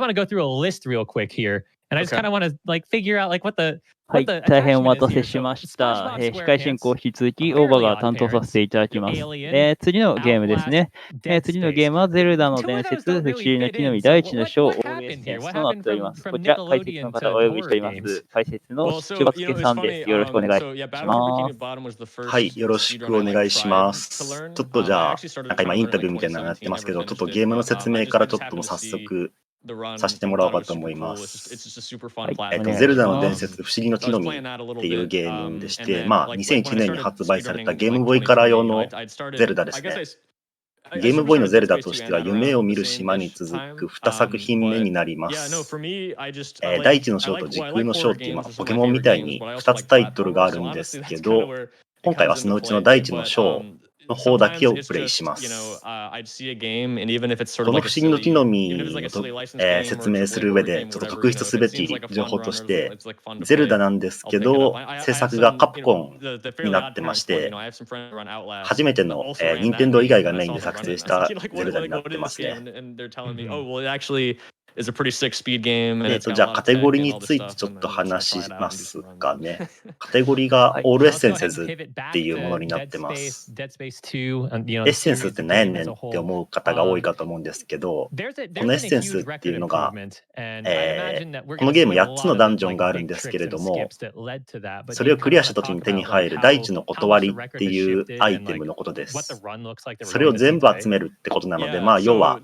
want to go through a list real quick here, and I just kind of want to like figure out like what the はい、大変お待たせしました。司会進行引き続き、オーバーが担当させていただきます。次のゲームですね。次のゲームは、ゼルダの伝説、不思議の木の実、大地の章、OS センスとなっております。こちら、解説の方をお呼びしております。解説のしばつけさんです。よろしくお願いします。はい、よろしくお願いします。ちょっとじゃあ、なんか今インタビューみたいなのやってますけど、ちょっとゲームの説明からちょっともう早速、させてもらおうかと思います。ゼルダの伝説不思議の木の実っていうゲームでして、2001年に発売されたゲームボーイカラー用のゼルダですね。ゲームボーイのゼルダとしては夢を見る島に続く2作品目になります。大地の章と時空の章っていうポケモンみたいに2つタイトルがあるんですけど、今回はそのうちの大地の章の方だけをプレイします。この不思議の木の実を説明する上でちょっと特筆すべき情報として、ゼルダなんですけど制作がカプコンになってまして、初めての任天堂以外がメインで作成したゼルダになってますね。じゃあカテゴリーについてちょっと話しますかね。カテゴリーがオールエッセンセズっていうものになってます。エッセンスって何やねんって思う方が多いかと思うんですけど、このエッセンスっていうのが、このゲーム8つのダンジョンがあるんですけれども、それをクリアした時に手に入る大地の断りっていうアイテムのことです。それを全部集めるってことなので、要は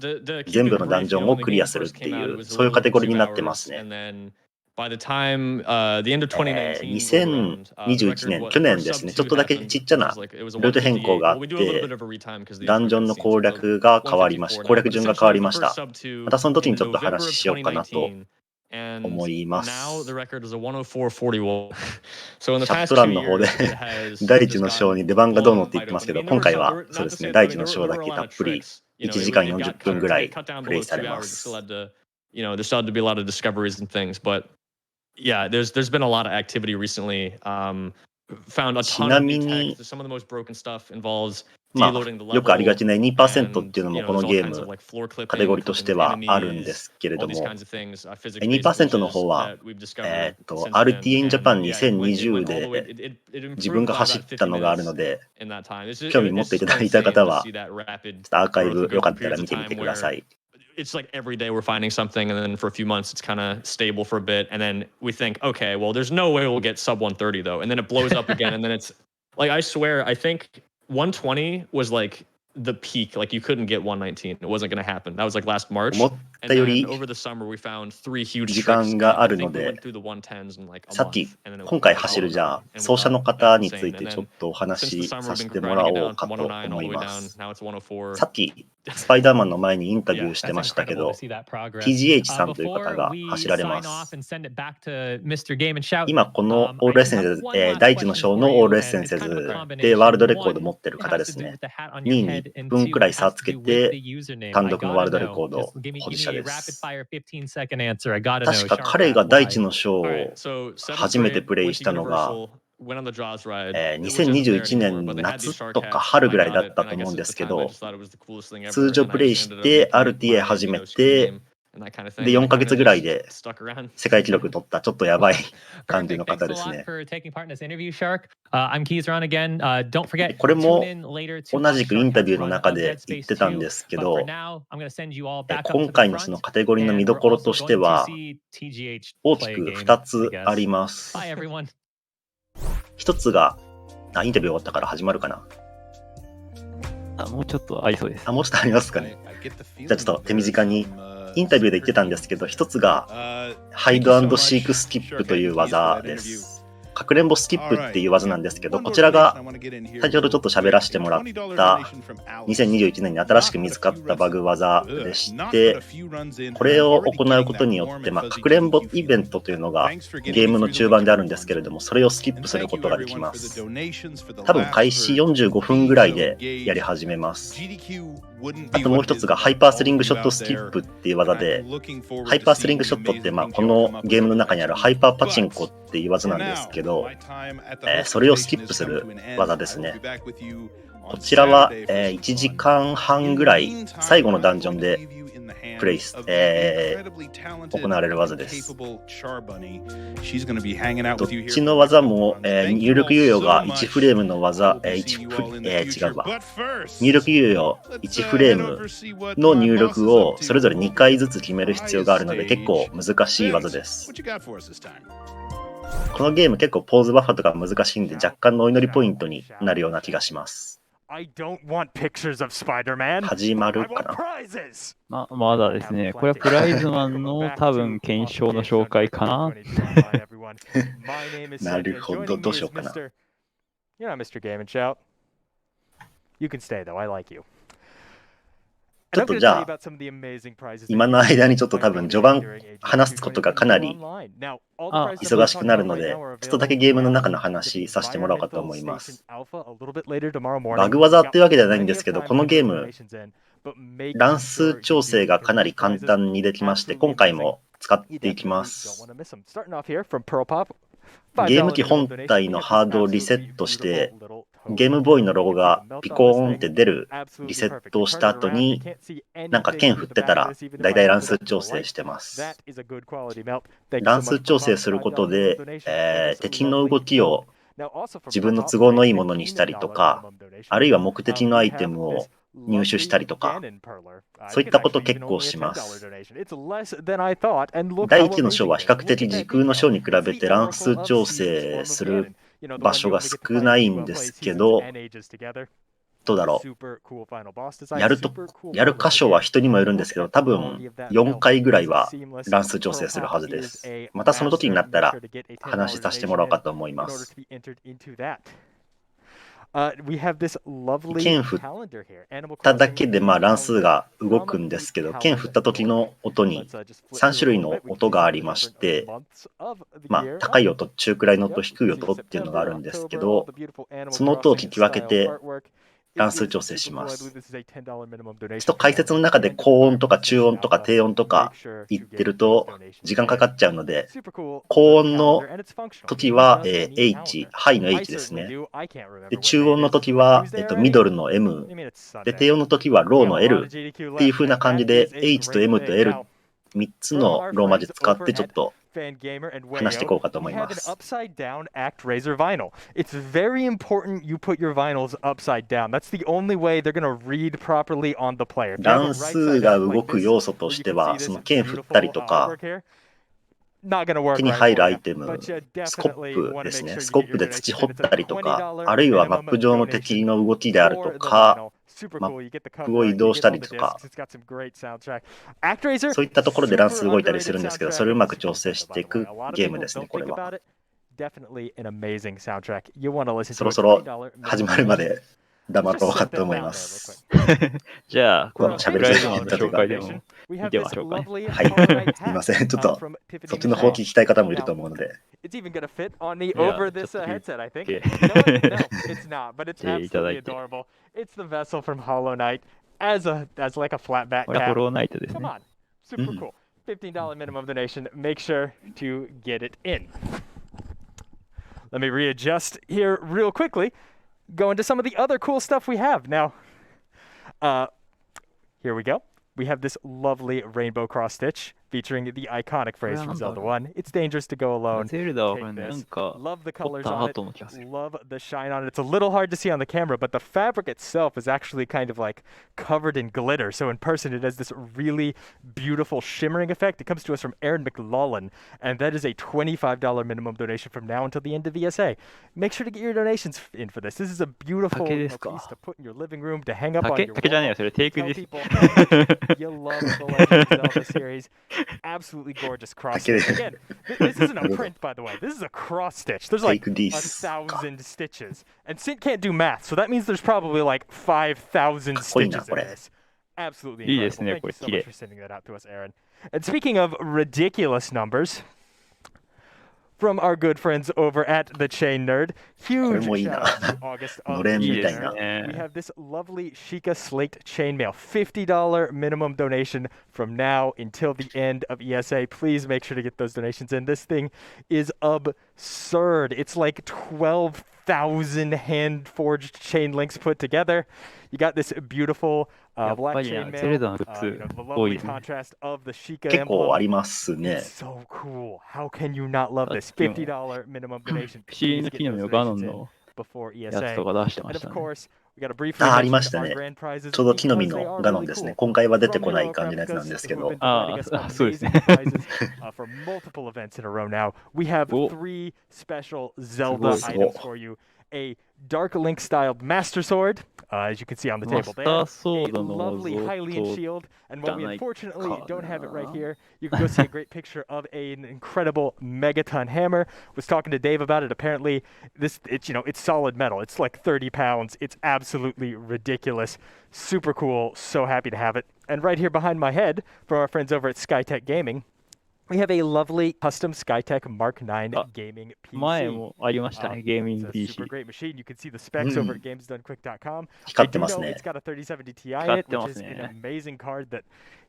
全部のダンジョンをクリアするっていうそういうカテゴリーになってますね。2021年、去年ですね、ちょっとだけちっちゃなルート変更があって、ダンジョンの攻略が変わりました。攻略順が変わりました。またその時にちょっと話しようかなと思います。チャット欄の方で大地の章に出番がどうのって言ってますけど、今回はそうですね、大地の章だけたっぷり1時間40分ぐらいプレイされます。there started to be a lot of discoveries and things, but yeah, there's been a lot of activity recently. Found a ton of new tags. Some of the most broken stuff involves よくありがちな 2% っていうのもこのゲームカテゴリーとしてはあるんですけれども、2% の方はRT in Japan 2020で自分が走ったのがあるので、興味持っていただいた方はちょっとアーカイブよかったら見てみてください。It's like every day we're finding something, and then for a few months it's kind of stable for a bit, and then we think, okay, well, there's no way we'll get sub 130 though, and then it blows up again, and then it's like, I swear, I think 120 was like the peak. Like you couldn't get 119. It wasn't going to happen. That was like last March. And then over the summer we found 3 huge 時間があるので、さっき今回走るじゃあ走者の方についてちょっとお話しさせてもらおうかと思います。さっきスパイダーマンの前にインタビューしてましたけど、TGH さんという方が走られます。今このオールエッセンセズ、第一の章のオールエッセンセズでワールドレコード持ってる方ですね。2位に1分くらい差つけて単独のワールドレコード保持者です。確か彼が第一の章を初めてプレイしたのが2021年夏とか春ぐらいだったと思うんですけど、通常プレイして RTA 始めてで4ヶ月ぐらいで世界記録取ったちょっとやばい感じの方ですね。これも同じくインタビューの中で言ってたんですけど、今回のそのカテゴリーの見どころとしては大きく2つあります。一つがインタビュー終わったから始まるかな。もうちょっとありそうです。もうちょっとありますかね。じゃあちょっと手短にインタビューで言ってたんですけど、一つがハイド&シークスキップという技です。かくれんぼスキップっていう技なんですけど、こちらが先ほどちょっと喋らせてもらった2021年に新しく見つかったバグ技でして、これを行うことによってかくれんぼイベントというのがゲームの中盤であるんですけれども、それをスキップすることができます。多分開始45分ぐらいでやり始めます。あともう一つがハイパースリングショットスキップっていう技で、ハイパースリングショットってこのゲームの中にあるハイパーパチンコっていう技なんですけど、それをスキップする技ですね。こちらは1時間半ぐらい最後のダンジョンでプレイス、行われる技です。どっちの技も、入力猶予が1フレームの技、違うわ。入力猶予1フレームの入力をそれぞれ2回ずつ決める必要があるので結構難しい技です。このゲーム結構ポーズバッファとか難しいんで若干のお祈りポイントになるような気がします。始まるかな。まだですね。これはプライズマンの多分検証の紹介かな。なるほど、どうしようかな。ちょっとじゃあ、今の間にちょっと多分序盤話すことがかなり忙しくなるので、ちょっとだけゲームの中の話させてもらおうかと思います。バグ技っていうわけではないんですけど、このゲーム、乱数調整がかなり簡単にできまして、今回も使っていきます。ゲーム機本体のハードをリセットして、ゲームボーイのロゴがピコーンって出るリセットをした後に、なんか剣振ってたらだいたい乱数調整してます。乱数調整することで、敵の動きを自分の都合のいいものにしたりとか、あるいは目的のアイテムを入手したりとか、そういったこと結構します。第一の章は比較的時空の章に比べて乱数調整する場所が少ないんですけど、どうだろう。やる箇所は人にもよるんですけど、多分4回ぐらいは乱数調整するはずです。またその時になったら話させてもらおうかと思います。剣振っただけで乱数が動くんですけど、剣振った時の音に3種類の音がありまして、高い音、中くらいの音、低い音っていうのがあるんですけど、その音を聞き分けて乱数調整します。ちょっと解説の中で高音とか中音とか低音とか言ってると時間かかっちゃうので、高音の時は H、ハイの H ですね。で中音の時はミドルの M、で低音の時はローの L っていう風な感じで H と M と L3 つのローマ字使ってちょっと話していこうかと思います。Upside down act razor vinyl. It's very important you put your vinyls upside down. That's the only way they're going to read properly on the player. 乱数が動く要素としては、その剣振ったりとか、手に入るアイテム、スコップですね。スコップで土掘ったりとか、あるいはマップ上の敵の動きであるとか、マップを移動したりとか、そういったところで乱数動いたりするんですけど、それをうまく調整していくゲームですね、これは。そろそろ始まるまで黙ろうかと思います。じゃあ、この喋り方の紹介でも見てみましょうかね。はい、すみません。ちょっとそっちの方聞きたい方もいると思うので。It's even gonna fit on the over this headset, I think. No, it's not, but it's absolutely adorable. It's the vessel from Hollow Knight as like a flat back cap. Come on, super cool. $15 minimum donation. Make sure to get it in. Let me readjust here real quickly. Go into some of the other cool stuff we have now. Here we go. We have this lovely rainbow cross stitch featuring the iconic phrase from Zelda 1. It's dangerous to go alone. Take this. Love the colors on it. Love the shine on it. It's a little hard to see on the camera, but the fabric itself is actually kind of like covered in glitter. So in person, it has this really beautiful shimmering effect. It comes to us from Aaron McLaughlin, and that is a $25 minimum donation from now until the end of ESA. Make sure to get your donations in for this. This is a beautiful piece to put in your living room, to hang up on your wall. You love the Legend of Zelda series. Absolutely gorgeous cross stitch. Again, this isn't a print, by the way. This is a cross stitch. There's like 1,000 stitches. And Sint can't do math, so that means there's probably like 5,000 stitches in this. Absolutely incredible. Thank you so much for sending that out to us, Aaron. And speaking of ridiculous numbers, from our good friends over at the Chain Nerd, huge shout out to August of We have this lovely Sheikah Slate chainmail, $50 minimum donation from now until the end of ESA. Please make sure to get those donations in. This thing is absurd. It's like 12 1,000 hand-forged chain links put together. You got this beautiful black chain mail, the lovely contrast of the Sheikah 結構あり emblem. ますね。 It's so cool. How can you not love this? $50 minimum donation. 不思議 Please の get 木の those 実ガノン donations in の before やつ ESA. とか出してま And し of たね。 course, we got to briefly ありま mention した our ね。 grand prizes ちょうど木の実 because they の are ガノン really ですね。 cool. 今回は出て From こない Hero 感じのやつなんですけ Replicas, who ど have。been providing us あ、そうです amazing ね。 prizes for multiple events in a row now. We have お、 3 special す Zelda ごい。 items for you. A Dark Link styled Master Sword, as you can see on the マ table スタ there. ーソ A ードの lovely 像 Hylian と shield. And じゃ while we ない unfortunately か don't have it right な。 here, you can go see a great picture of an incredible megaton hammer. Was talking to Dave about it. Apparently, it's solid metal. It's like 30 pounds. It's absolutely ridiculous. Super cool. So happy to have it. And right here behind my head, from our friends over at Skytech Gaming, we have a lovely custom Skytech Mark IX あ、 gaming 前 PC. もありましたね、ゲーミン It's グ a super PC。great machine. You can see the う specs over ん。 at gamesdonquick.com. I 光って do ます know ね。 it's got a 3070 Ti in 光っ it, て which ます is an ね。 amazing card that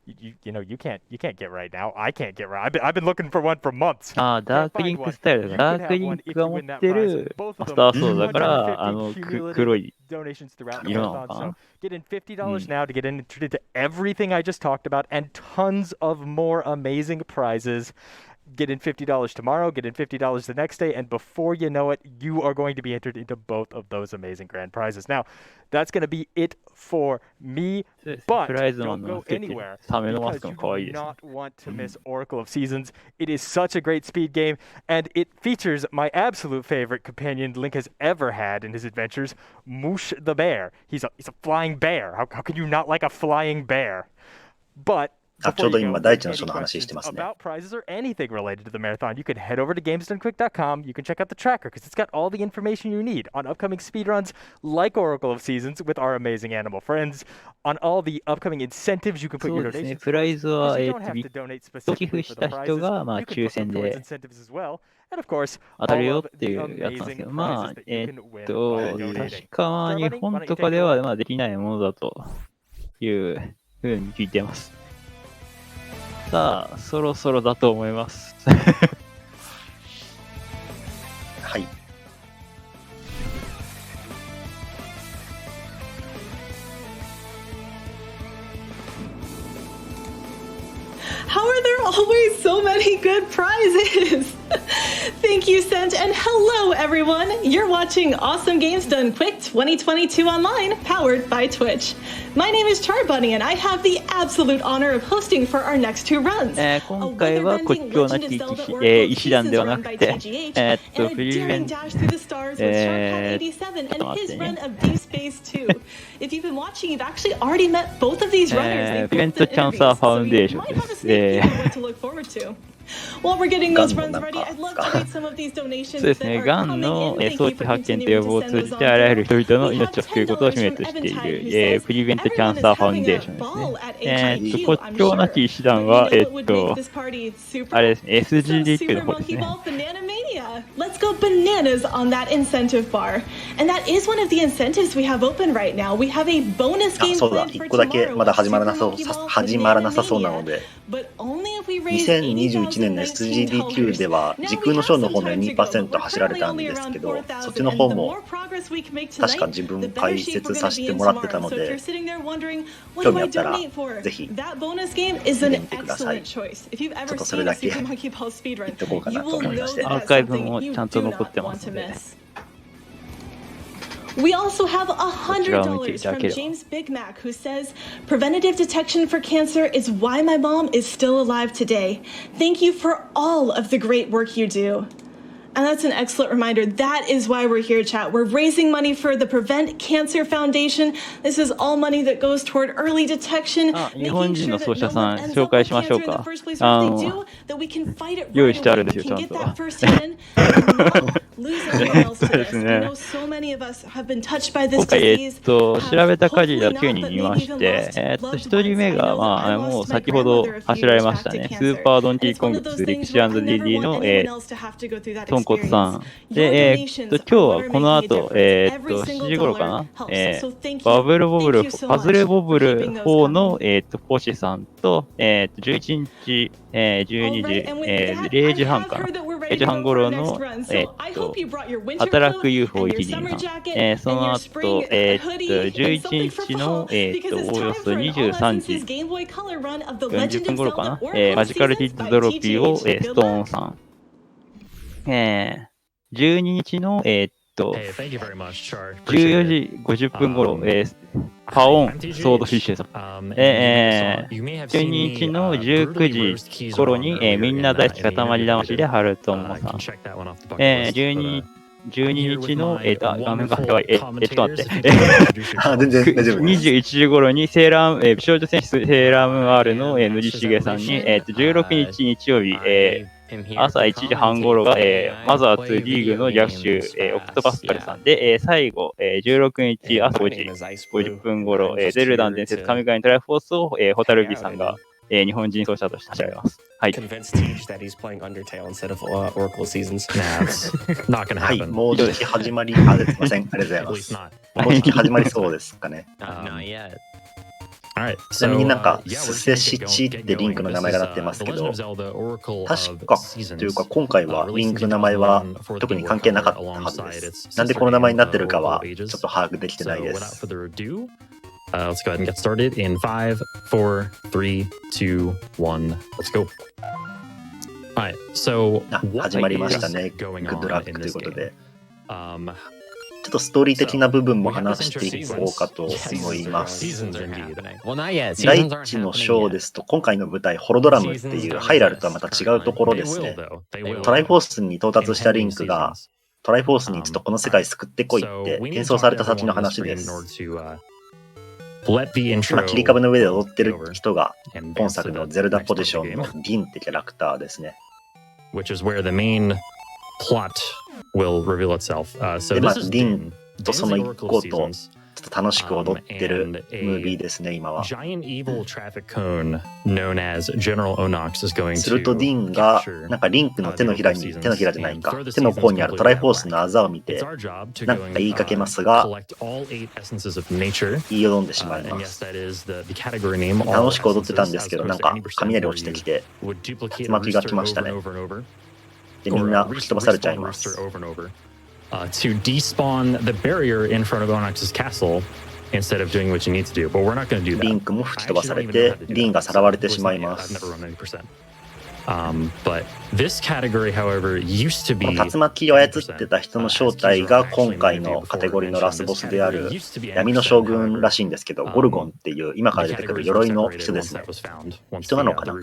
you can't get right now. I can't get right. I've been looking for one for months. ああ、ダー Can't クリ find ンク one. スタイルだ。 You ダ could ーク have リン one ク if が you 持っ win that て prize. る Both マ of ス them, ターソードだから、$250 黒 cumulative い donations throughout the 色なの marathon. か So な。get in う $50 ん。 now to get entered into everything I just talked about and tons of more amazing prizes. Get in $50 tomorrow, get in $50 the next day, and before you know it, you are going to be entered into both of those amazing grand prizes. Now, that's going to be it for me, そうですね。 but プライズマ don't ンの go つけてる anywhere サメのマス because クも you 可愛い do ですね。 not want to うん。 miss Oracle of Seasons. It is such a great speed game, and it features my absolute favorite companion Link has ever had in his adventures, Moosh the bear. He's a flying bear. How can you not like a flying bear? But あ、ち before ょうど you 今、 go, 大地の any 章の話して questions ますね。 about prizes or anything related to the marathon, you can head over to gamesdonquick.com. You can check out the tracker because it's got all the information you need on upcoming speedruns like Oracle of Seasons with our amazing animal friends, on all the upcoming incentives you can put そ your うですね。 donations プラ towards, イズは、because you don't ビ have ッ to donate ト寄 specifically 付 for し the た人 prizes. が、まあ、 You can 抽 put them 選 towards で incentives as well. And of course, 当たる all よ of ってい the うやつなんですけ amazing ど、ま prizes あ、 that you can win by 確 donating. かまあ、 Sorry, 日 buddy. 本 Why don't you と take か it では、 away? まあ、できないものだというふうに聞いてます。さあ、そろそろだと思います。はい。How are there always so many good prizes? Thank you, Sent, and hello, everyone. You're watching Awesome Games Done Quick 2022 Online, powered by Twitch. My name is Charbunny, and I have the absolute honor of hosting for our next two runs. 今回は国境なき騎士団ではなくて、フリーベン、ちょっと待ってね。If you've been watching, you've actually already met both of these runners. イベントキャンサーファウンデーションです。While we're getting those runs ready, I'd love to read some of these そう donations です that ね、 are がん coming の in. Thank 早 you 期 for 発見と continuing 予 to 防を send 通 those じ on てあらゆる through. 人々の We 命 have を救うことを使命としてい $10 from る、 Evan プリベントキャ Ty, ン who サー says, ファウン "Everyone デー is ション having です a ね。 ball at AGDQ, 国 I'm 境な sure. き騎士団 But は、 you know what would make this party super? あれですね、Some SGDQ Super の方ですね。 Monkey Ball Banana Mania. Let's go bananas on that incentive bar. And that is one of the incentives we have open right now. We have a bonus あ、 game そうだ。 planned for 1個だけ tomorrow まだ of 始ま Super らなそう、 Monkey Ball 始まらな Banana さそうな Mania. ので、 But only if we raise 2021年の SGDQ では時空の章の方の 2% 走られたんですけど、そっちの方も確か自分解説させてもらってたので、興味あったらぜひ見てみてください。ちょっとそれだけ言っとこうかなと思いまして。アーカイブもちゃんと残ってますので。 We also have $100 from James Big Mac, who says, "Preventative detection for cancer is why my mom is still alive today. Thank you for all of the great work you do." And that's an excellent reminder. That is why we're here, chat. We're raising money for the Prevent Cancer Foundation. This is all money that goes toward early detection, 日本 making 人 sure の that 奏者 no さ one ん ends 紹 up 介 with しましょ cancer う in the か。 first place. Or if they do, that we can fight it 用意 right してある away. んです We よ、ちゃ can ん get と。 that first hit in and not lose anyone else to this. I know so many of us have been touched by this 今回、 disease. 調べた限りだけに見まして、1人目が、まあ、もう先ほど走られましたね。スーパードンキーコング2歴史 &DD の、豚骨さん。で、今日はこの後、7時頃かな、バブルボブル、パズルボブル4の、ポシさんと、11日、12時、0時半かな。1時半頃の、働く UFO123、その後、11日の、およそ23時40分頃かな、マジカルキッズドロピーを、ストーンさん。12日の、14時50分頃、パオン、ソードフィッシュさん。12日の19時頃に、みんな大好き塊魂でハルトモさん。12日の、画面が弱い。ちょっと待って。全然大丈夫です。21時頃にセーラー、美少女戦士セーラームーン R の、塗りしげさんに、16日日曜日、朝1時半頃が、マザー2リーグの逆襲、オクトパスカルさんで、最後、16日朝5時50分頃、ゼルダの伝説神々トライフォースを、ホタルビさんが、日本人奏者として走られます。はい。はい、もうじき始まり、すいません、ありがとうございます。もうじき始まりそうですかね。ちなみになんか、スセシチってリンクの名前がなってますけど、確かというか今回はリンクの名前は特に関係なかったはずです。なんでこの名前になってるかはちょっと把握できてないです。Let's go ahead and get started in 5, 4, 3, 2, 1. Let's go. Alright, so 始まりましたね。グッドラックということで。ちょっとストーリー的な部分も話していこうかと思います。大地の章ですと、今回の舞台、ホロドラムっていうハイラルとはまた違うところですね。トライフォースに到達したリンクが、トライフォースにちょっとこの世界救ってこいって転送された先の話です。今、切り株の上で踊ってる人が、本作のゼルダポジションのリンってキャラクターですね。で、まあ、リンとその一行と、ちょっと楽しく踊ってるムービーですね、今は。するとディンが、なんかリンクの手のひらじゃないか、手の甲にあるトライフォースのあざを見て、なんか言いかけますが、言いよどんでしまいます。楽しく踊ってたんですけど、なんか雷落ちてきて、竜巻が来ましたね。で、みんな吹き飛ばされちゃいます。To despawn the barrier in front of Onyx's castle instead of doing what you need to do, but we're not going to do that. リンクも吹き飛ばされて、リンがさらわれてしまいます。But this category, however, used to be 竜巻を操ってた人の正体が今回のカテゴリーのラスボスである闇の将軍らしいんですけど、ゴルゴンっていう今から出てくる鎧の人ですね。人なのかな。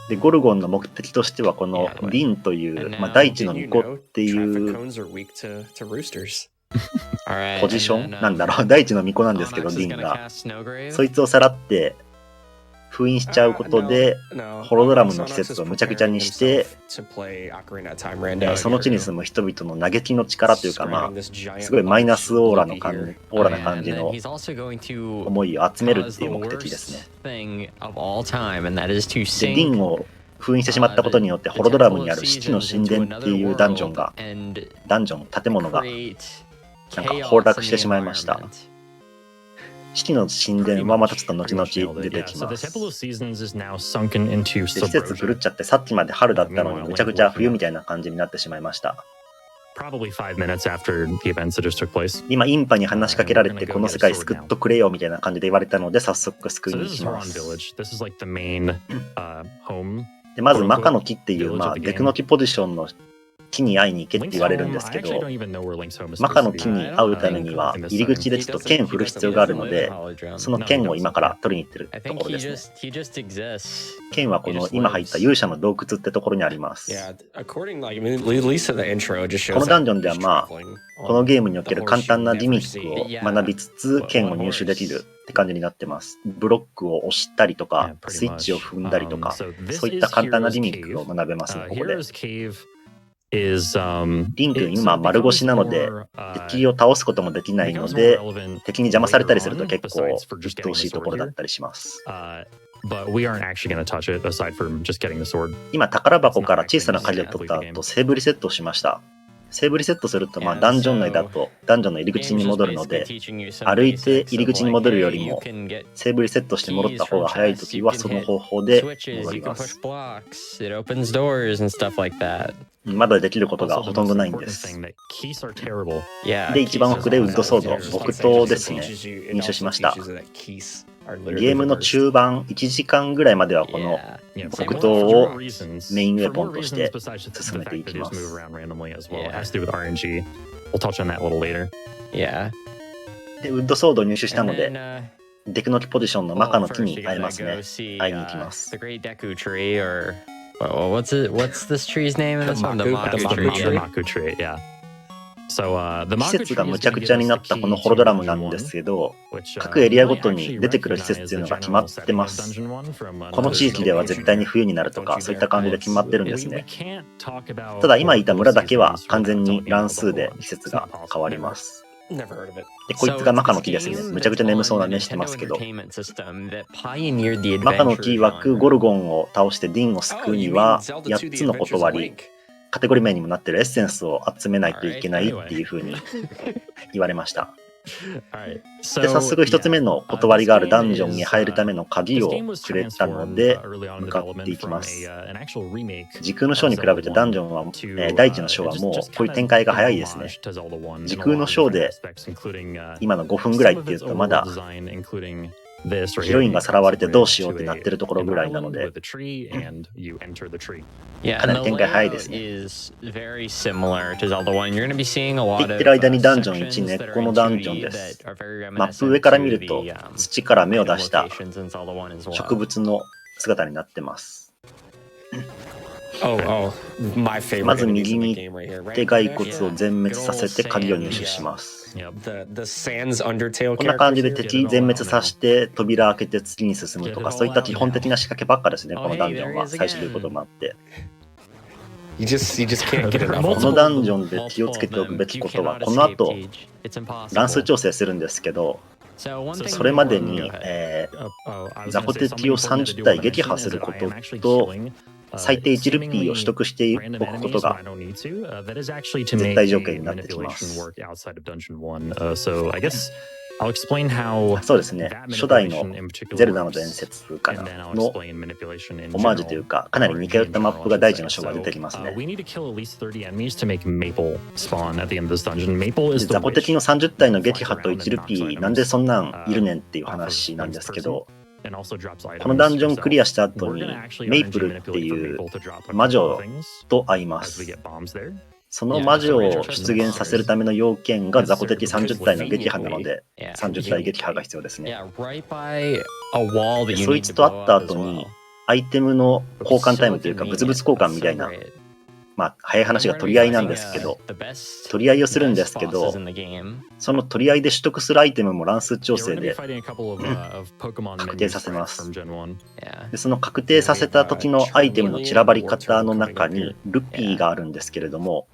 で、ゴルゴンの目的としてはこのリンという、まあ、大地の巫女っていうポジションなんだろう、大地の巫女なんですけど、リンがそいつをさらって封印しちゃうことでホロドラムの季節をむちゃくちゃにして、その地に住む人々の嘆きの力というか、まあすごいマイナスオーラな感じの思いを集めるっていう目的ですね。で、リンを封印してしまったことによってホロドラムにある死地の神殿っていう建物がなんか崩落してしまいました。四季の神殿はまたちょっと後々出てきます。で、季節狂っちゃってさっきまで春だったのにむちゃくちゃ冬みたいな感じになってしまいました。今インパに話しかけられてこの世界救っとくれよみたいな感じで言われたので早速救いに行きます。で、まずマカの木っていう、まあ、デクの木ポジションの木に会いに行けって言われるんですけど、マカの木に会うためには入り口でちょっと剣振る必要があるので、その剣を今から取りに行ってるところですね。剣はこの今入った勇者の洞窟ってところにあります。このダンジョンではまあこのゲームにおける簡単なギミックを学びつつ剣を入手できるって感じになってます。ブロックを押したりとかスイッチを踏んだりとか、そういった簡単なギミックを学べますね、ここで。リンク今丸腰なので敵を倒すこともできないので、敵に邪魔されたりすると結構鬱陶しいところだったりします。今宝箱から小さな鍵を取った後セーブリセットをしました。セーブリセットすると、ダンジョン内だとダンジョンの入り口に戻るので、歩いて入り口に戻るよりも、セーブリセットして戻った方が早いときは、その方法で戻ります。まだできることがほとんどないんです。で、一番奥でウッドソード、木刀ですね、入手しました。ゲームの中盤1時間ぐらいまではこの木刀をメインウェポンとして進めていきます。で、ウッドソードを入手したので、デクノキポジションのマカの木に会えますね。会いに行きます。What's this tree's name in this one? The Maku tree. Yeah. 施設がむちゃくちゃになったこのホロドラムなんですけど、各エリアごとに出てくる施設っていうのが決まってます。この地域では絶対に冬になるとか、そういった感じで決まってるんですね。ただ今いた村だけは完全に乱数で施設が変わります。で、こいつがマカの木ですね。むちゃくちゃ眠そうな目してますけど。マカの木曰くゴルゴンを倒してディンを救うには8つの断り、カテゴリ名にもなってるエッセンスを集めないといけないっていう風に言われました。で、早速1つ目の断りがあるダンジョンに入るための鍵をくれたので向かっていきます。時空の章に比べてダンジョンは、大地の章はもうこういう展開が早いですね。時空の章で今の5分ぐらいっていうとまだヒロインがさらわれてどうしようってなってるところぐらいなので、かなり展開早いですね。って言ってる間にダンジョン1、根っこのダンジョンです。マップ上から見ると土から芽を出した植物の姿になってます。まず右に行って骸骨を全滅させて鍵を入手します。こんな感じで敵全滅させて扉開けて次に進むとか、そういった基本的な仕掛けばっかですね、このダンジョンは。最初ということもあって。このダンジョンで気をつけておくべきことは、この後乱数調整するんですけど、それまでに、雑魚敵を30体撃破することと、最低1ルピーを取得しておくことが絶対条件になってきます。そうですね。初代のゼルダの伝説からのオマージュというか、かなり似通ったマップが大地の章が出てきますね。雑魚敵の30体の撃破と1ルピー、なんでそんなんいるねんっていう話なんですけど、このダンジョンクリアした後にメイプルっていう魔女と会います。その魔女を出現させるための要件が雑魚敵30体の撃破なので、30体撃破が必要ですね。そいつと会った後にアイテムの交換タイムというか物々交換みたいな、早い話が取り合いなんですけど、取り合いをするんですけど、その取り合いで取得するアイテムも乱数調整で確定させます。で、その確定させた時のアイテムの散らばり方の中にルピーがあるんですけれども、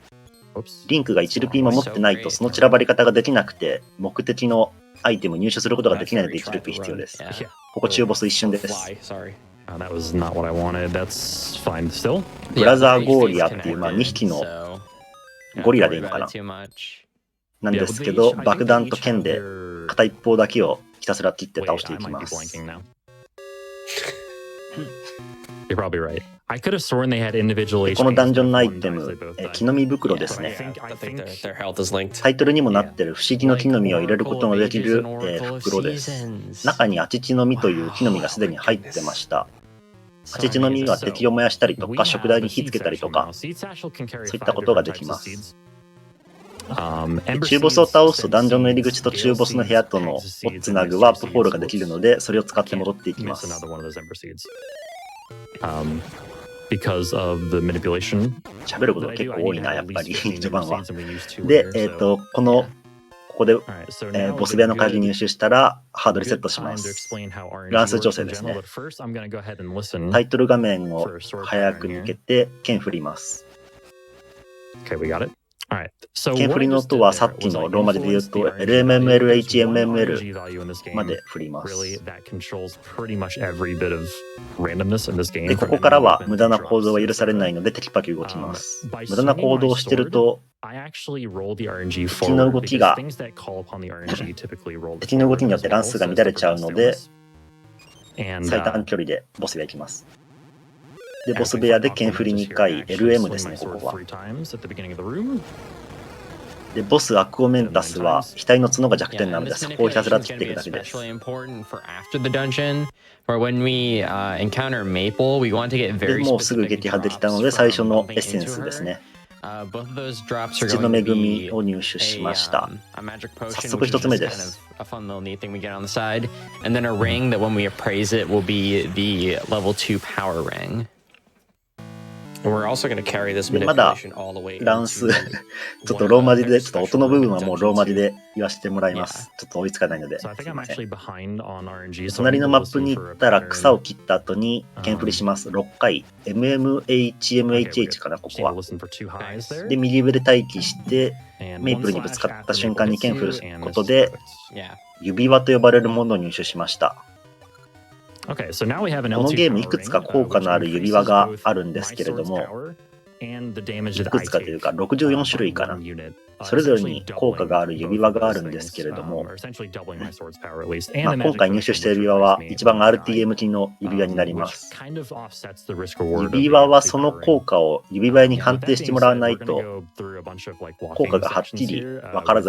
リンクが1ルピーも持ってないとその散らばり方ができなくて、目的のアイテム入手することができないので1ルピー必要です。ここ中ボス一瞬です。ブラザーゴーリアっていう2匹のゴリラでいいのかななんですけど、爆弾と剣で片一方だけをひたすら切って倒していきます。このダンジョンのアイテム、木の実袋ですね。タイトルにもなってる不思議の木の実を入れることのできる、袋です。中にアチチの実という木の実がすでに入ってました。アチチの実は敵を燃やしたりとか、食台に火つけたりとか、そういったことができます。中ボスを倒すとダンジョンの入り口と中ボスの部屋とのをつなぐワープホールができるので、それを使って戻っていきます。喋ることが結構多いな、やっぱり、序盤は。で、ここで、ボス部屋の鍵入手したらハードリセットします。乱数調整ですね。タイトル画面を早く抜けて剣振ります。剣振りの音はさっきのローマ字で言うと LMML、HMML まで振ります。で、ここからは無駄な行動は許されないのでテキパキ動きます。無駄な行動をしてると敵の動きによって乱数が乱れちゃうので最短距離でボスが行きます。で、ボス部屋で剣振り2回、LM ですね、ここは。で、ボスアクオメンタスは額の角が弱点なので、そこをひたすら切っていくだけです。で、もうすぐ撃破できたので、最初のエッセンスですね。土の恵みを入手しました。早速一つ目です。でまだ乱数ちょっとローマ字でちょっと音の部分はもうローマ字で言わせてもらいます。ちょっと追いつかないので。隣のマップに行ったら草を切った後に剣振りします。6回 MMHMHH かな、ここは。で右上で待機してメイプルにぶつかった瞬間に剣振ることで指輪と呼ばれるものを入手しました。このゲームいくつか効果のある指輪があるんですけれども、いくつかというか64種類かな、それぞれに効果がある指輪があるんですけれども、今回入手した指輪は一番 RTA 向きの指輪になります。指輪はその効果を指輪に鑑定してもらわないと効果がはっきり分から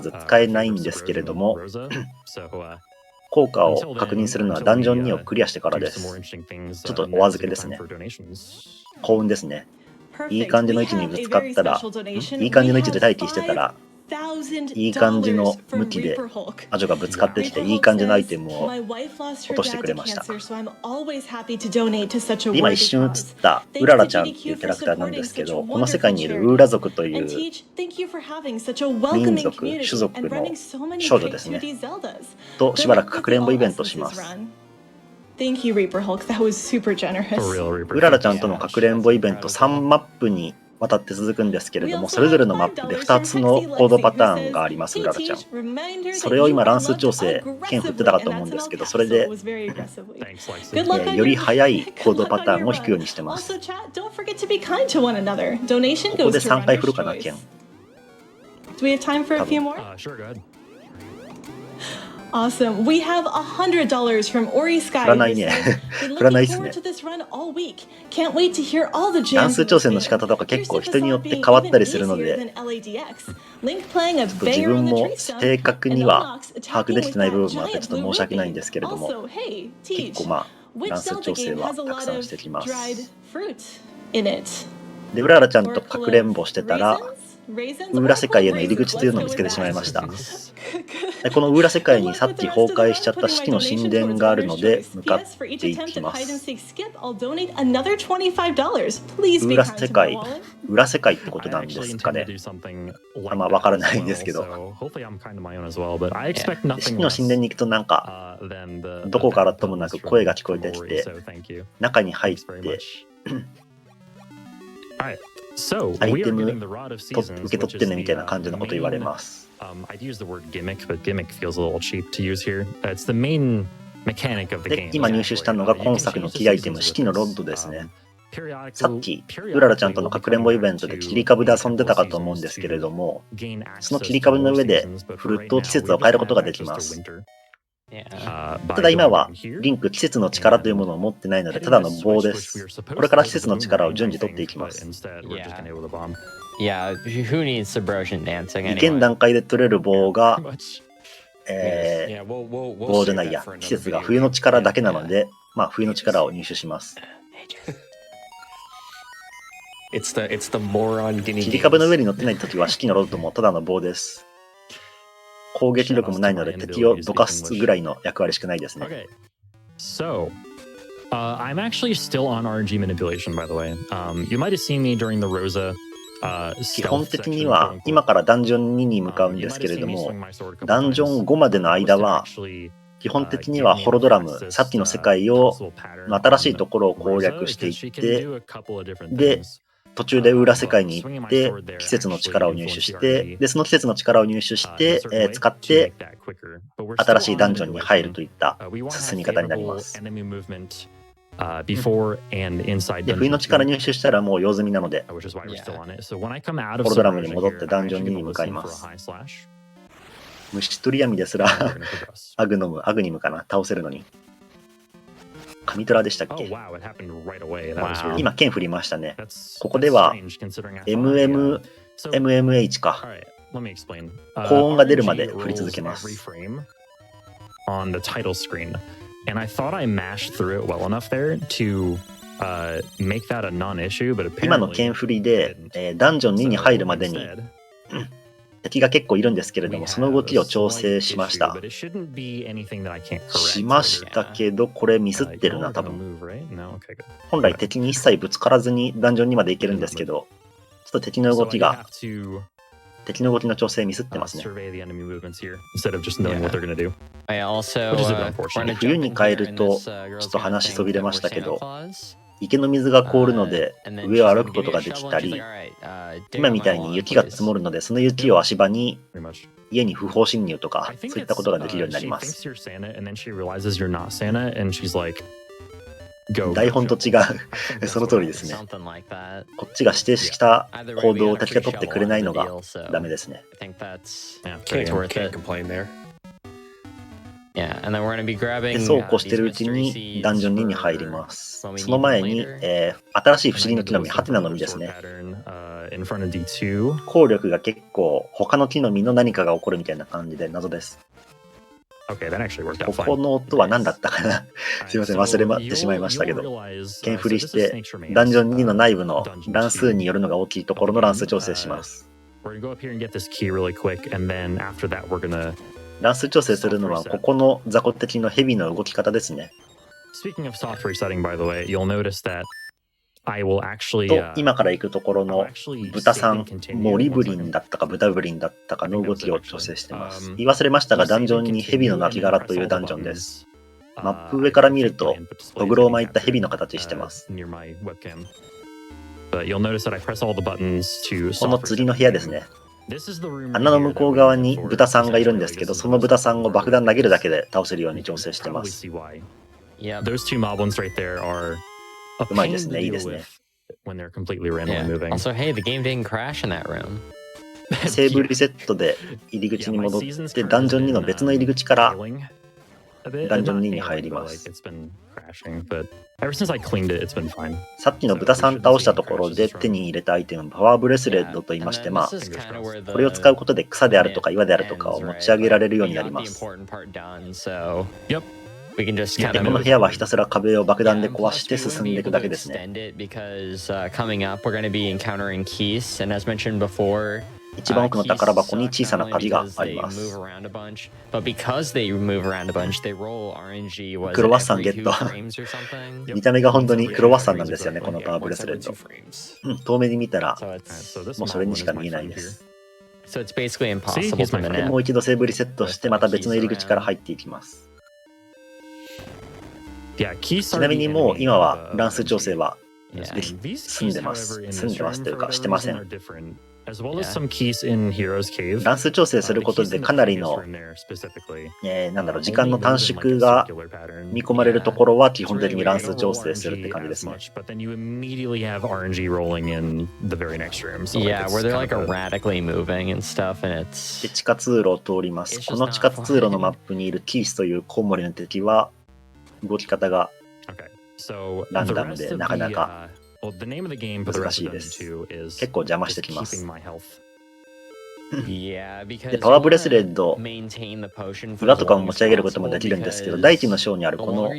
ず使えないんですけれども、効果を確認するのはダンジョン2をクリアしてからです。ちょっとお預けですね。幸運ですね。いい感じの位置にぶつかったら、いい感じの位置で待機してたら、いい感じの向きでアジョがぶつかってきていい感じのアイテムを落としてくれました。今一瞬映ったうららちゃんっていうキャラクターなんですけど、この世界にいるウーラ族という民族、種族の少女ですね。としばらくかくれんぼイベントします。うららちゃんとのかくれんぼイベント3マップにわたって続くんですけれども、それぞれのマップで2つの行動パターンがあります。うららちゃん、それを今乱数調整剣振ってたかと思うんですけど、それでより早い行動パターンを引くようにしてます。ここで3回振るかな、剣。Awesome. We have $100 from Ori Sky. 振らないね。振らないっすね。乱数調整の仕方とか結構人によって変わったりするので、自分も正確には把握できてない部分もあってちょっと申し訳ないんですけれども、結構乱数調整はたくさんしてきます。で、うららちゃんとかくれんぼしてたら、ウーラ世界への入り口というのを見つけてしまいました。このウーラ世界にさっき崩壊しちゃった四季の神殿があるので向かっていきます。ウーラ世界、裏世界ってことなんですかね。わからないんですけど、四季の神殿に行くとなんかどこからともなく声が聞こえてきて、中に入ってアイテム受け取ってねみたいな感じのこと言われます。で、今入手したのが今作のキーアイテム、四季のロッドですね。さっきうららちゃんとのかくれんぼイベントで切り株で遊んでたかと思うんですけれども、その切り株の上で振ると季節を変えることができます。ただ今はリンク季節の力というものを持ってないのでただの棒です。これから季節の力を順次取っていきます。現段階で取れる棒が棒じゃないや、季節が冬の力だけなので、冬の力を入手します。切り株の上に乗ってないときは四季のロッドもただの棒です。攻撃力もないので敵をどかすぐらいの役割しかないですね。I'm actually still on RNG manipulation, by the way. You might have seen me during the Rosa. 基本的には今からダンジョン2に向かうんですけれども、ダンジョン5までの間は基本的にはホロドラム、さっきの世界を新しいところを攻略していって、で途中で裏世界に行って季節の力を入手して、でその季節の力を入手して、使って新しいダンジョンに入るといった進み方になります。で冬の力入手したらもう用済みなので、ホロドラムに戻ってダンジョン2に向かいます。虫取り網ですらアグニムかな、倒せるのに。カミトラでしたっけ？今剣振りましたね。ここでは MMH か。高音が出るまで振り続けます。And I thought I mashed through it well enough there to make that a non-issue, but apparently 今の剣振りで、ダンジョン2に入るまでに敵が結構いるんですけれども、その動きを調整しました。しましたけど、これミスってるな、多分。本来敵に一切ぶつからずにダンジョン2までいけるんですけど、ちょっと敵の動きの調整ミスってますね。冬に変えると、ちょっと話そびれましたけど、池の水が凍るので上を歩くことができたり、今みたいに雪が積もるので、その雪を足場に家に不法侵入とか、そういったことができるようになります。台本と違うその通りですね。こっちが指定した行動を敵が取ってくれないのがダメですね。そうこうしてるうちにダンジョン2に入ります。その前に、新しい不思議の木の実、ハテナの実ですね。効力が結構他の木の実の何かが起こるみたいな感じで謎です。ここの音は何だったかなすいません、忘れてしまいましたけど、剣振りしてダンジョン2の内部の乱数によるのが大きいところの乱数調整します。乱数調整するのはここの雑魚敵のヘビの動き方ですね。と今から行くところの豚さん、モリブリンだったか豚ブリンだったかの動きを調整しています。言い忘れましたが、ダンジョンにヘビの亡骸というダンジョンです。マップ上から見るとトグロを巻いたヘビの形してます。この釣りの部屋ですね。穴の向こう側に豚さんがいるんですけど、その豚さんを爆弾投げるだけで倒せるように調整してます。うまいですね、いいですね。セーブリセットで入り口に戻って、ダンジョン2の別の入り口からダンジョン2に入ります。さっきの豚さん倒したところで手に入れたアイテム、パワーブレスレットと言いまして、これを使うことで草であるとか岩であるとかを持ち上げられるようになります。この部屋はひたすら壁を爆弾で壊して進んでいくだけですね。一番奥の宝箱に小さな鍵があります。クロワッサンゲット見た目が本当にクロワッサンなんですよね、このパワーブレスレット。遠目に見たらもうそれにしか見えないです。でもう一度セーブリセットしてまた別の入り口から入っていきます。ちなみにもう今は乱数調整は済んでます。済んでますというかしてません。乱数調整することでかなりの、時間の短縮が見込まれるところは基本的に乱数調整するって感じですね。で、地下通路を通ります。この地下通路のマップにいるキースというコウモリの敵は動き方がランダムでなかなか難しいです。結構邪魔してきます。で、パワーブレスレット、裏とかも持ち上げることもできるんですけど、大地の章にあるこの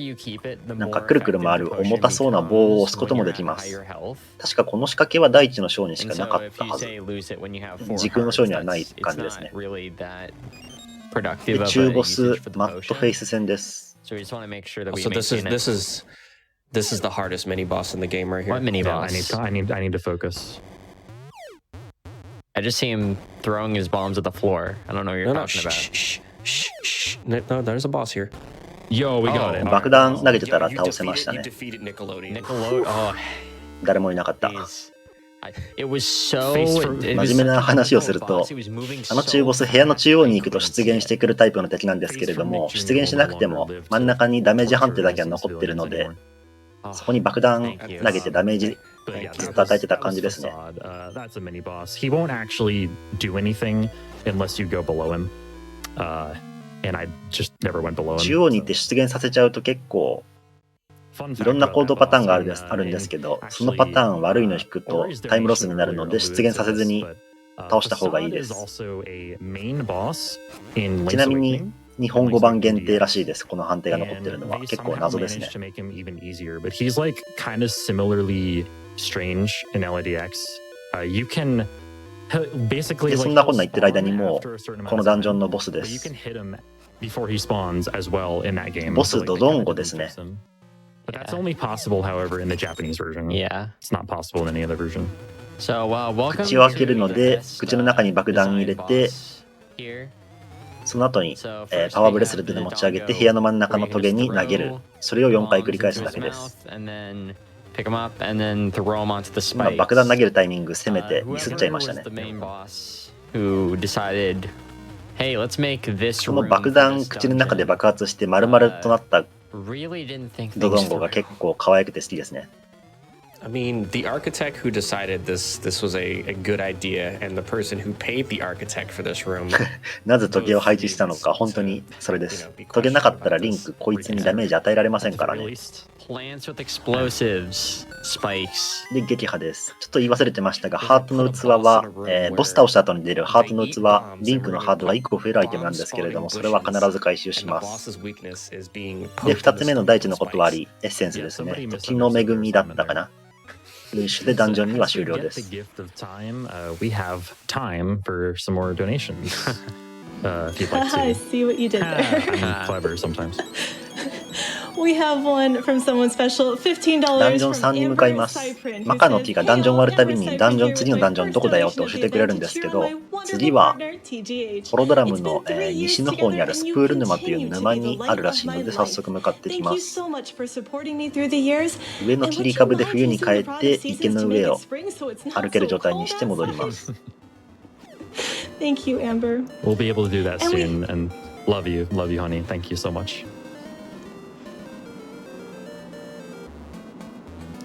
なんかくるくる回る重たそうな棒を押すこともできます。確かこの仕掛けは大地の章にしかなかったはず。時空の章にはない感じですね。で、中ボス、マットフェイス戦です。So this is the hardest mini boss in the game right here. What mini boss? I need to focus. I just see him throwing his bombs at the floor. I don't know what you're talking about. No, there's a boss here. Yo, we got it. 爆弾投げてたら倒せましたね。 Nickelodeon. 誰もいなかった。真面目な話をすると、あの中ボス、部屋の中央に行くと出現してくるタイプの敵なんですけれども、出現しなくても真ん中にダメージ判定だけは残ってるので、そこに爆弾投げてダメージずっと与えてた感じですね。中央に行って出現させちゃうと結構いろんな行動パターンがあるんですけど、そのパターン悪いの引くとタイムロスになるので出現させずに倒した方がいいです。ちなみに日本語版限定らしいです。この判定が残ってるのは結構謎ですね。で、そんなこんな言ってる間にもうこのダンジョンのボスです。ボスドドンゴですね。But that's only possible, however, in the Japanese version. Yeah. It's not possible in any other version. So, welcome 口を開けるので、口の中に爆弾入れて、その後に、パワーブレスレットで持ち上げて部屋の真ん中のトゲに投げる。それを4回繰り返すだけです。今、爆弾投げるタイミング攻めてミスっちゃいましたね。その爆弾口の中で爆発して丸々となったドドンゴが結構可愛くて好きですね。I mean, the architect who decided this was a good idea, and the person who paid the architect for this room. なぜトゲを配置したのか、本当にそれです。トゲなかったらリンクこいつにダメージ与えられませんからね。で、撃破です。ちょっと言い忘れてましたが、ハートの器は、ボス倒した後に出るハートの器、リンクのハートが1個増えるアイテムなんですけれども、それは必ず回収します。で、2つ目の大地の断り、エッセンスですね。時の恵みだったかな。ルーシュでダンジョンには終了です。I see what you did there. I'm clever sometimes. We have one from someone special. $15. ダンジョン3に向かいます。マカの木がダンジョン割るたびに次のダンジョンどこだよって教えてくれるんですけど、次はホロドラムの、西の方にあるスプール沼という沼にあるらしいので早速向かってきます。上の切り株で冬に変えて池の上を歩ける状態にして戻ります。Thank you, Amber. We'll be able to do that soon, and love you, honey. Thank you so much.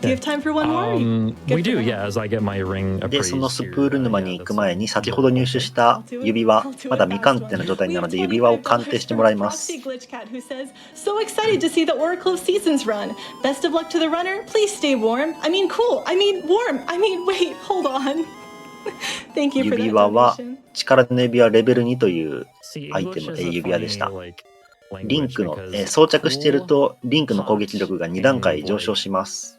Do you have time for one more? We do, yeah, as I get my ring appraised. で、そのスプール沼に行く前に先ほど入手した指輪、まだ未鑑定の状態なので指輪を鑑定してもらいます。So excited to see the Oracle of Seasons run. Best of luck to the runner. Please stay warm. I mean cool. I mean warm. I mean wait, hold on. Thank you for that. 指輪は力の指輪レベル2というアイテム、指輪でした。リンクの、装着しているとリンクの攻撃力が2段階上昇します。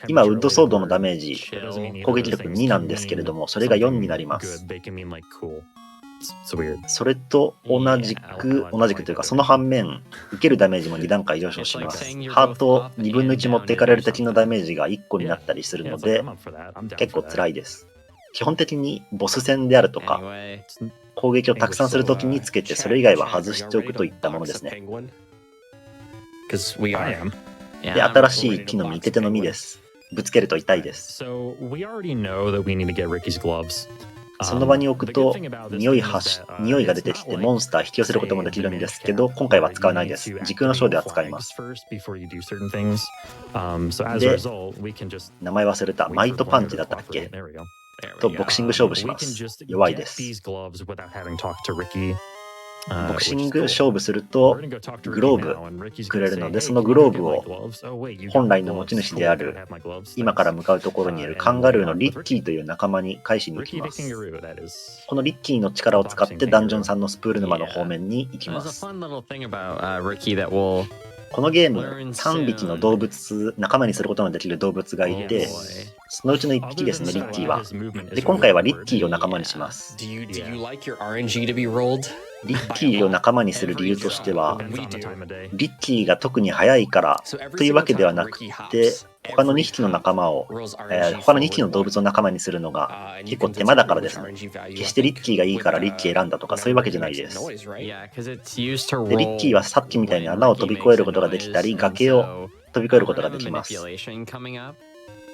今ウッドソードのダメージ攻撃力2なんですけれども、それが4になります。それと同じくというか、その反面受けるダメージも2段階上昇します。ハート2分の1持っていかれる敵のダメージが1個になったりするので結構辛いです。基本的にボス戦であるとか攻撃をたくさんするときにつけて、それ以外は外しておくといったものですね。で、新しい木の実、手手の実です。ぶつけると痛いです。その場に置くと匂いが出てきてモンスター引き寄せることもできるんですけど、今回は使わないです。時空の章では使います。で、名前忘れた。マイトパンチだったっけとボクシング勝負します。弱いです。ボクシング勝負するとグローブくれるので、そのグローブを本来の持ち主である今から向かうところにいるカンガルーのリッキーという仲間に返しに行きます。このリッキーの力を使ってダンジョンさんのスプール沼の方面に行きます。このゲーム3匹の動物、仲間にすることのできる動物がいて、そのうちの1匹ですね、リッキーは。で、今回はリッキーを仲間にします。リッキーを仲間にする理由としては、リッキーが特に速いからというわけではなくて、他の2匹の仲間を、他の2匹の動物を仲間にするのが結構手間だからですね。決してリッキーがいいからリッキー選んだとかそういうわけじゃないです。で、リッキーはさっきみたいに穴を飛び越えることができたり、崖を飛び越えることができます。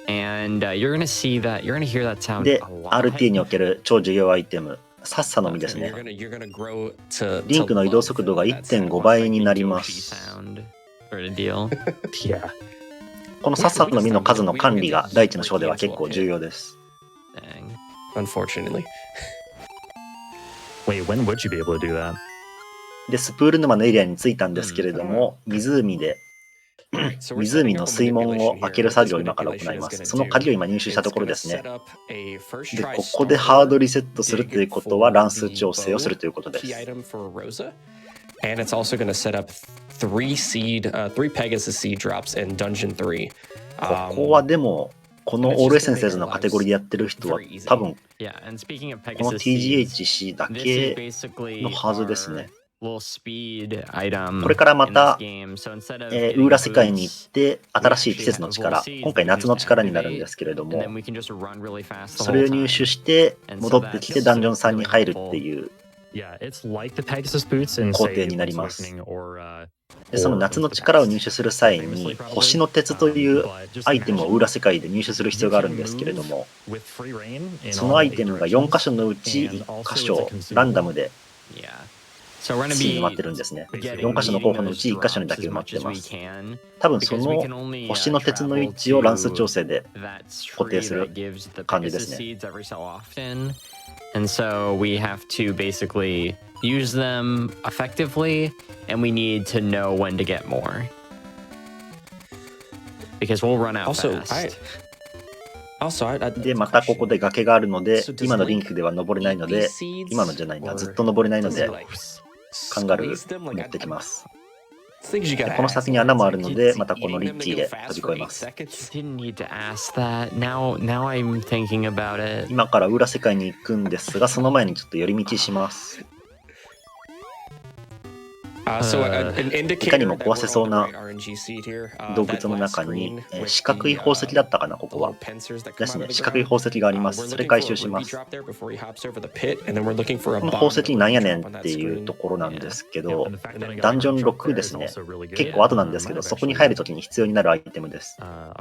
And you're gonna see that, you're gonna hear that sound で、 a lot. RT における超重要アイテム、さっさの実ですね。リンクの移動速度が 1.5 倍になります。このさっさの実の数の管理が大地の章では結構重要です。Unfortunately. Wait, when would you be able to do that? で、スプール沼のエリアに着いたんですけれども、湖の水門を開ける作業を今から行います。その鍵を今入手したところですね。で、ここでハードリセットするということは乱数調整をするということです。And it's also going to set up three Pegasus seed drops in Dungeon 3. ここはでも、このオールエッセンセーズのカテゴリーでやってる人は多分、この TGHC だけのはずですね。これからまた、ウーラ世界に行って新しい季節の力、今回夏の力になるんですけれども、それを入手して戻ってきてダンジョン3に入るっていう工程になります。でその夏の力を入手する際に星の鉄というアイテムをウーラ世界で入手する必要があるんですけれども、そのアイテムが4箇所のうち1箇所ランダムで次に埋まってるんですね。4箇所の候補のうち1箇所にだけ埋まってます。多分その星の鉄の位置を乱数調整で固定する感じですね。And so we have to basically use them effectively, and we need to know when to get more. Because we'll run out fast. で、またここで崖があるので、今のリンクでは登れないので、今のじゃないんだ、ずっと登れないので、カンガルー持ってきます。でこの先に穴もあるので、またこのリッチーで飛び越えます。今から裏世界に行くんですが、その前にちょっと寄り道します。いかにも壊せそうな洞窟の中に四角い宝石だったかな、ここは。ですね、四角い宝石があります。それ回収します。この宝石なんやねんっていうところなんですけど、ダンジョン6ですね。結構後なんですけど、そこに入るときに必要になるアイテムです。I'm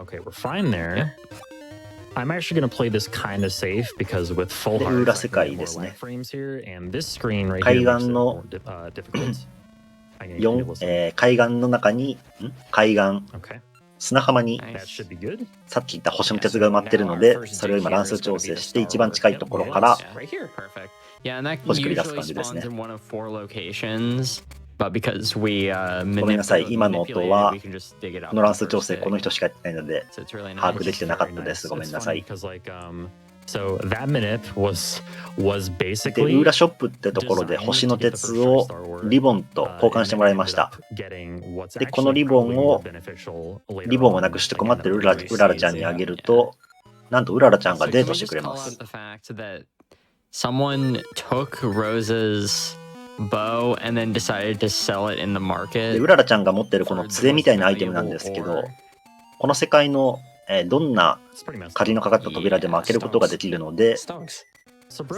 actually going to play this kind of safe because with full heart, 裏世界ですね。frames here and this screen right 海 here 岸の difficult. 海岸の中に海岸 Okay. 砂浜に That should be good. さっき言った星の鉄が埋まってるので、それを今乱数調整して一番近いところからほじくり出す感じですね。ごめんなさい、今の音はこの乱数調整この人しかやってないので把握できてなかったです。ごめんなさい。So that minute was で、 basically ウーラショップってところで星の鉄をリボンと交換してもらいました。で、このリボンをなくして困ってるうららちゃんにあげると、なんとうららちゃんがデートしてくれます。Someone took Rose's bow and then decided to sell it in the で、 market. うららちゃんが持ってるこの杖みたいなアイテムなんですけど、この世界のどんな鍵のかかった扉でも開けることができるので、そ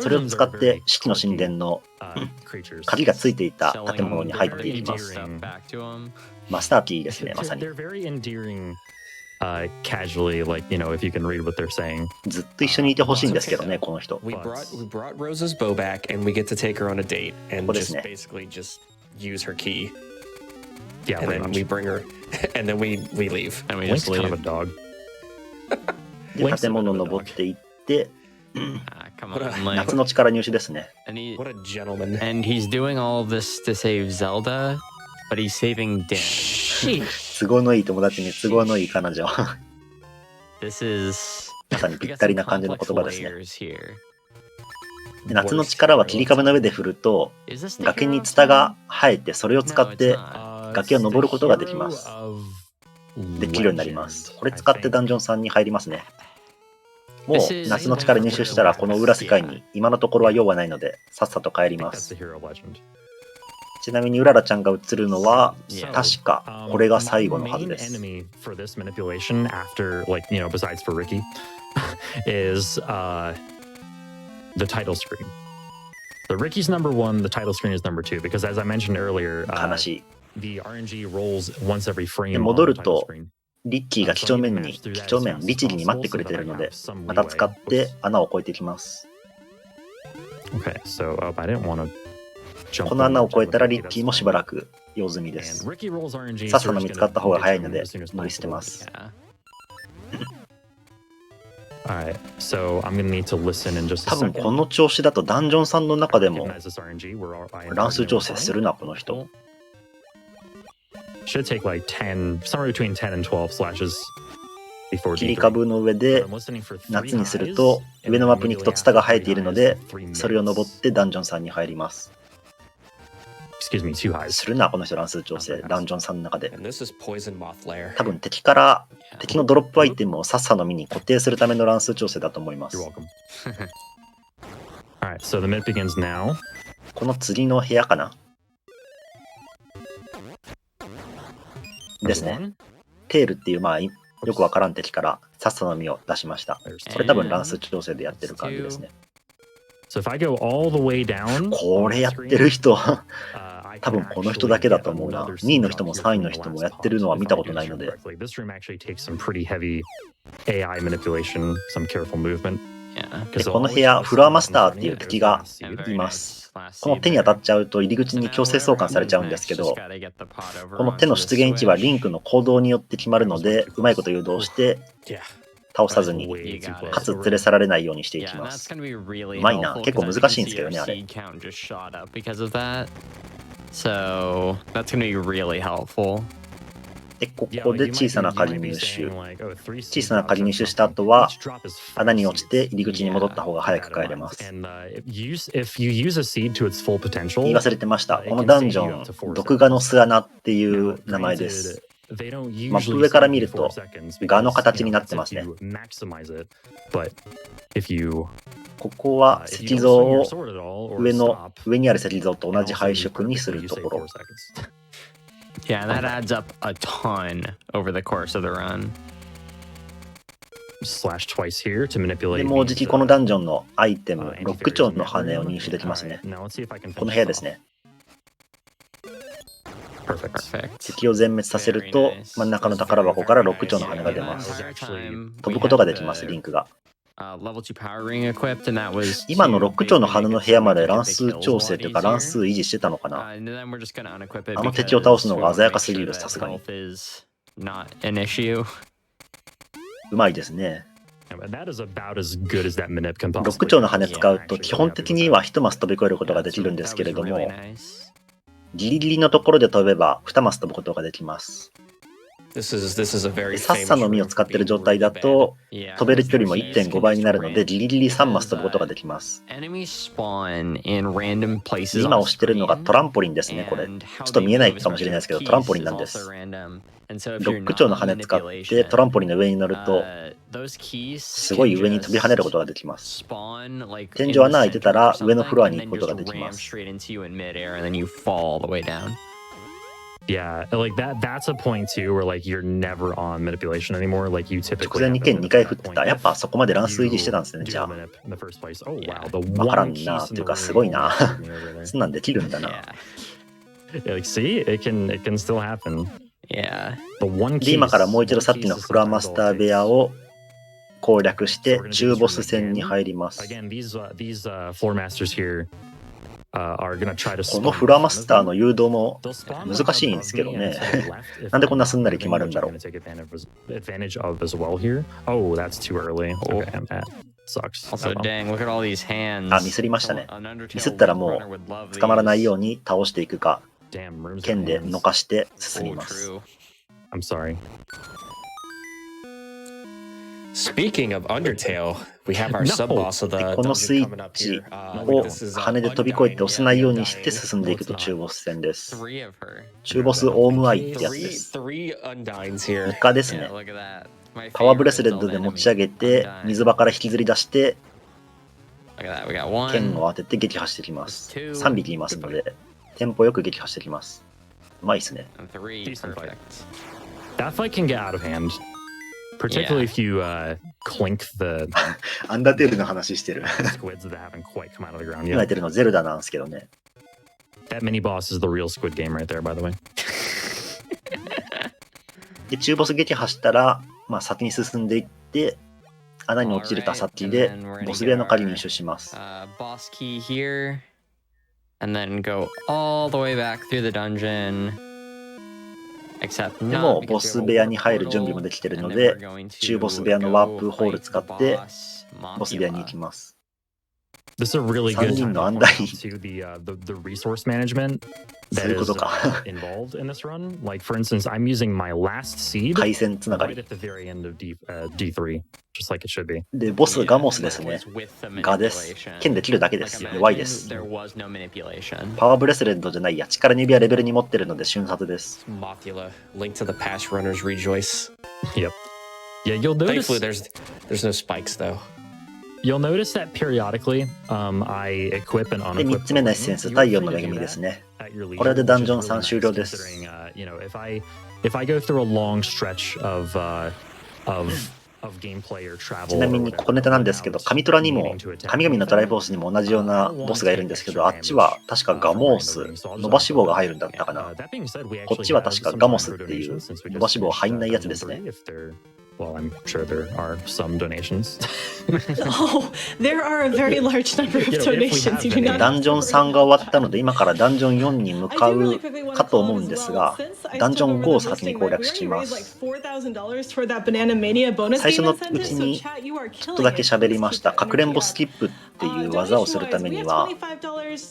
れを使って四季の神殿の鍵がついていた建物に入っていきます。マスターキーですね、まさに。casually, like, you know, if you can read what they're saying. ずっと一緒にいてほしいんですけどね、この人。 We brought Rose's bow back and we get to take her on a date and just basically just use her key. Yeah, and then we bring her and then we leave. And we just Link's kind of a leave. dog. で、建物を登っていって、 Come on, Link. 夏の力入手ですね。 And What a gentleman. and he's doing all of this to save Zelda, but he's saving Dan. 都合のいい友達に都合のいい彼女。 This is まさにぴったりな感じの言葉ですね。 here. で、夏の力は切り株の上で振ると、崖にツタが生えて、それを使って崖を登ることができます。できるようになります。これ使ってダンジョン3に入りますね。もう夏の力入手したらこの裏世界に今のところは用はないのでさっさと帰ります。ちなみにうららちゃんが映るのは確かこれが最後のはずです。The title screen. The Ricky's number one, the title screen is number two, because as I mentioned earlier, 悲しい。 the RNG rolls once every frame. で戻るとリッキーが几帳面、律儀に待ってくれているので、また使って穴を越えていきます。Okay, so I didn't want to jump. この穴を越えたらリッキーもしばらく用済みです。さっさの見つかった方が早いので乗り捨てます。Alright, so I'm gonna need to listen in just a 多分 second. この調子だとダンジョンさんの中でも Recognize this RNG. We're 乱数調整するな、この人。Should take like 10, somewhere between 10 and 12 slashes before 切り D3. 株の上 But で I'm listening for 3夏にする highs, と and 上のマップに行くとツタが生えているので three mids. それを登ってダンジョンさんに入ります。 Excuse me, 2 highs. するな、この人乱数調整、ダンジョンさんの中で。 And this is poison moth lair. 多分敵のドロップアイテムをさっさの身に固定するための乱数調整だと思いま You're す。 welcome. Alright, so the minute begins now. この次の部屋かなですね。テールっていうまあよくわからん敵からさっさの実を出しました。これ多分乱数調整でやってる感じですね。 So if I go all the way down, これやってる人 I 多 can 分この人 actually だけだ get と思うな。 another 2位の人も3位の人もやってるのは見たことないので。 correctly. This room actually takes some pretty heavy AI manipulation, some careful movement. でこの部屋フロアマスターっていう敵がいます。この手に当たっちゃうと入り口に強制送還されちゃうんですけど、この手の出現位置はリンクの行動によって決まるので、うまいこと誘導して倒さずに、かつ連れ去られないようにしていきます。うまいな、結構難しいんですけどね、あれ。 So that's gonna be really helpful. で、ここで小さな鍵入手。小さな鍵入手した後は、穴に落ちて入り口に戻った方が早く帰れます。言い忘れてました。このダンジョン、毒ガの巣穴っていう名前です。マップ上から見ると、ガの形になってますね。ここは石像を上にある石像と同じ配色にするところ。Yeah, that adds up a ton over the course of the run. Slash twice here to manipulate. でもうじきこのダンジョンのアイテム、ロック蝶の羽を入手できますね。この部屋ですね。敵を全滅させると真ん中の宝箱からロック蝶の羽が出ます。飛ぶことができます、リンクが。今のロック蝶の羽の部屋まで乱数調整というか乱数維持してたのかな。あの敵を倒すのが鮮やかすぎる、さすがに。うまいですね。ロック蝶の羽使うと基本的には1マス飛び越えることができるんですけれども、ギリギリのところで飛べば2マス飛ぶことができます。さっさの実を使っている状態だと飛べる距離も 1.5 倍になるのでギリギリ3マス飛ぶことができます。今押してるのがトランポリンですね。これちょっと見えないかもしれないですけどトランポリンなんです。ロック蝶の羽使ってトランポリンの上に乗るとすごい上に飛び跳ねることができます。天井穴開いてたら上のフロアに行くことができます。Yeah, like that's a point too where like you're never on manipulation anymore. Like you typically 直前に剣2回振ってた。やっぱそこまで乱数維持してたんですね、じゃあ。わからんなっていうかすごいな。そんなんできるんだな。Like see, it can still happen. Yeah. で、今からもう一度さっきのフロアマスター部屋を攻略して中ボス戦に入ります。Again, these floor masters here are gonna try to このフロアマスターの誘導も難しいんですけどね。なんでこんなすんなり決まるんだろう。Advantage of as well here. Oh, that's too early. Okay, that sucks. Also, dang, look at all these hands. あ、ミスりましたね。ミスったらもう捕まらないように倒していくか、剣でのかして進みます。I'm sorry. Speaking of Undertale, we have our sub-boss of the このスイッチを羽で飛び越えて押せないようにして進んでいくと中ボス戦です。中ボスオウムアイってやつです。イカですね。パワーブレスレットで持ち上げて水場から引きずり出して剣を当てて撃破してきます。3匹いますのでテンポよく撃破してきます。うまいですね。That fight can get out of hand. Particularly if you clink the アンダーテールの話してる。 squids that haven't quite come out of the ground 今やっ yet. てるのゼルダなんですけどね。 That mini boss is the real Squid Game right there, by the way. で、中ボス撃破したら、まあ、先に進んでいって、穴に落ちるた先でボス部屋の鍵入手します。Boss key here, and then go all the way back through the dungeon. でもボス部屋に入る準備もできているので、中ボス部屋のワープホール使ってボス部屋に行きます。This is a really good time to the resource management that is involved in this run. Like for instance, I'm using my last seed right at the very end of D3, just like it should be. で、ボスガモスですね。ガです。剣で切るだけです。弱いです。パワーブレスレットじゃないや、力指はレベルに持ってるので瞬殺です。Link to the past runners rejoice. Yep. Yeah, you'll notice. Thankfully, there's no spikes though. You'll notice that periodically, I equip and unequip. で、3つ目のエッセンス、太陽の恵みですね。これでダンジョン3終了です。If I go through a long stretch of gameplay or travel. ちなみにここネタなんですけど、神トラにも神々のトライボスにも同じようなボスがいるんですけど、あっちは確かガモース、伸ばし棒が入るんだったかな。こっちは確かガモスっていう伸ばし棒入んないやつですね。Well, I'm sure there are some donations. Oh, there are a very large number of donations. You do not. ダンジョン3が終わったので、今からダンジョン4に向かうかと思うんですが、ダンジョン5を先に攻略します。最初のうちにちょっとだけ喋りました、かくれんぼスキップっていう技をするためには、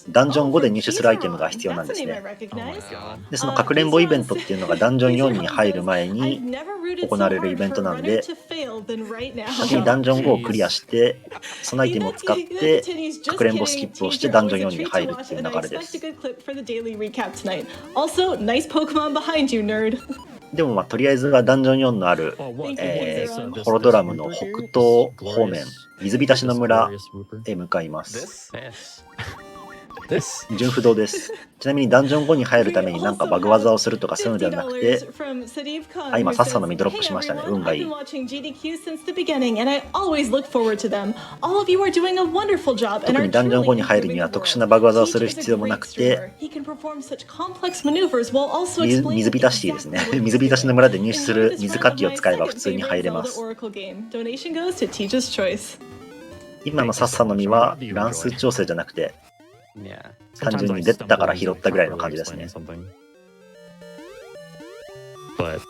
ダンジョン5で入手するアイテムが必要なんですね。で、そのかくれんぼイベントっていうのがダンジョン4に入る前に行われるイベントなので、先にダンジョン5をクリアして、そのアイテムを使ってかくれんぼスキップをしてダンジョン4に入るっていう流れです。でもまあとりあえずはダンジョン4のある、ホロドラムの北東方面、水浸しの村へ向かいます。順不動です。ちなみにダンジョン5に入るためになんかバグ技をするとかそういうのではなくて、今さっさの実ドロップしましたね。運がいい。特にダンジョン5に入るには特殊なバグ技をする必要もなくて、水浸しですね。水浸しの村で入手する水かきを使えば普通に入れます。今のさっさの実は乱数調整じゃなくて、単純に出たから拾ったぐらいの感じですね。ち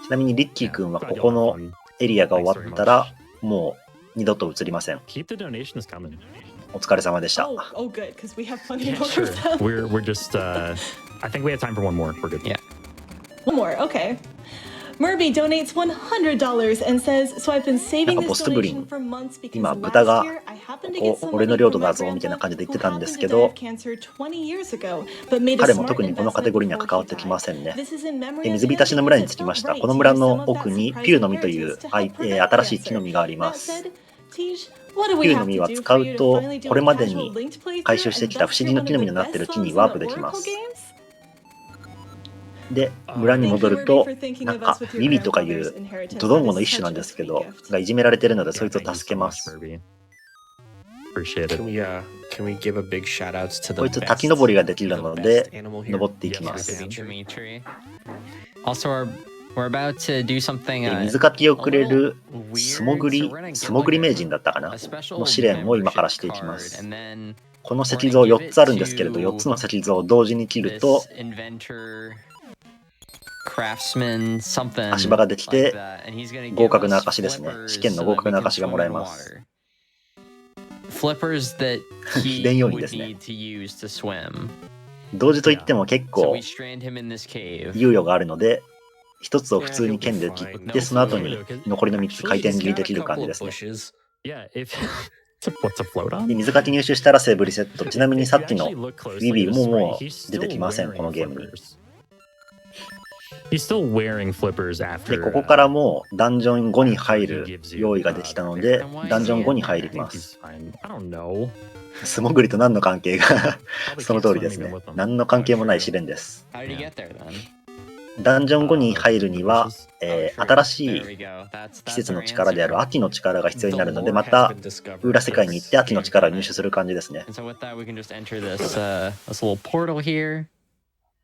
なみにリッキー君はここのエリアが終わったらもう二度と移りません。お疲れ様でした。Murby donates $100 and says, "So I've been saving this donation for months because last year I happened to get someone who recommended me who had died of cancer 20 years ago, but made a smart investment before he died. This is in memory of 水浸しの村に着きました。この村の奥にピューの実という新しい木の実があります。ピューの実は使うとこれまでに回収してきた不思議の木の実になっている木にワープできます。で、村に戻ると、なんかビビとかいうドドンゴの一種なんですけど、がいじめられてるので、そいつを助けます。こいつ滝登りができるので、登っていきます。水かきをくれる素潜り名人だったかなの試練を今からしていきます。この石像4つあるんですけれど、4つの石像を同時に切ると、足場ができて合格の証ですね。試験の合格の証がもらえます。秘伝要員ですね。同時といっても結構猶予があるので、一つを普通に剣で切って、その後に残りの3つ回転切りできる感じですね。で、水かき入手したらセーブリセット。ちなみにさっきのビビももう出てきません、このゲームに。で、ここからもうダンジョン5に入る用意ができたので、ダンジョン5に入ります。素潜りと何の関係がその通りですね。何の関係もない試練です。ダンジョン5に入るには、新しい季節の力である秋の力が必要になるので、また裏世界に行って秋の力を入手する感じですね。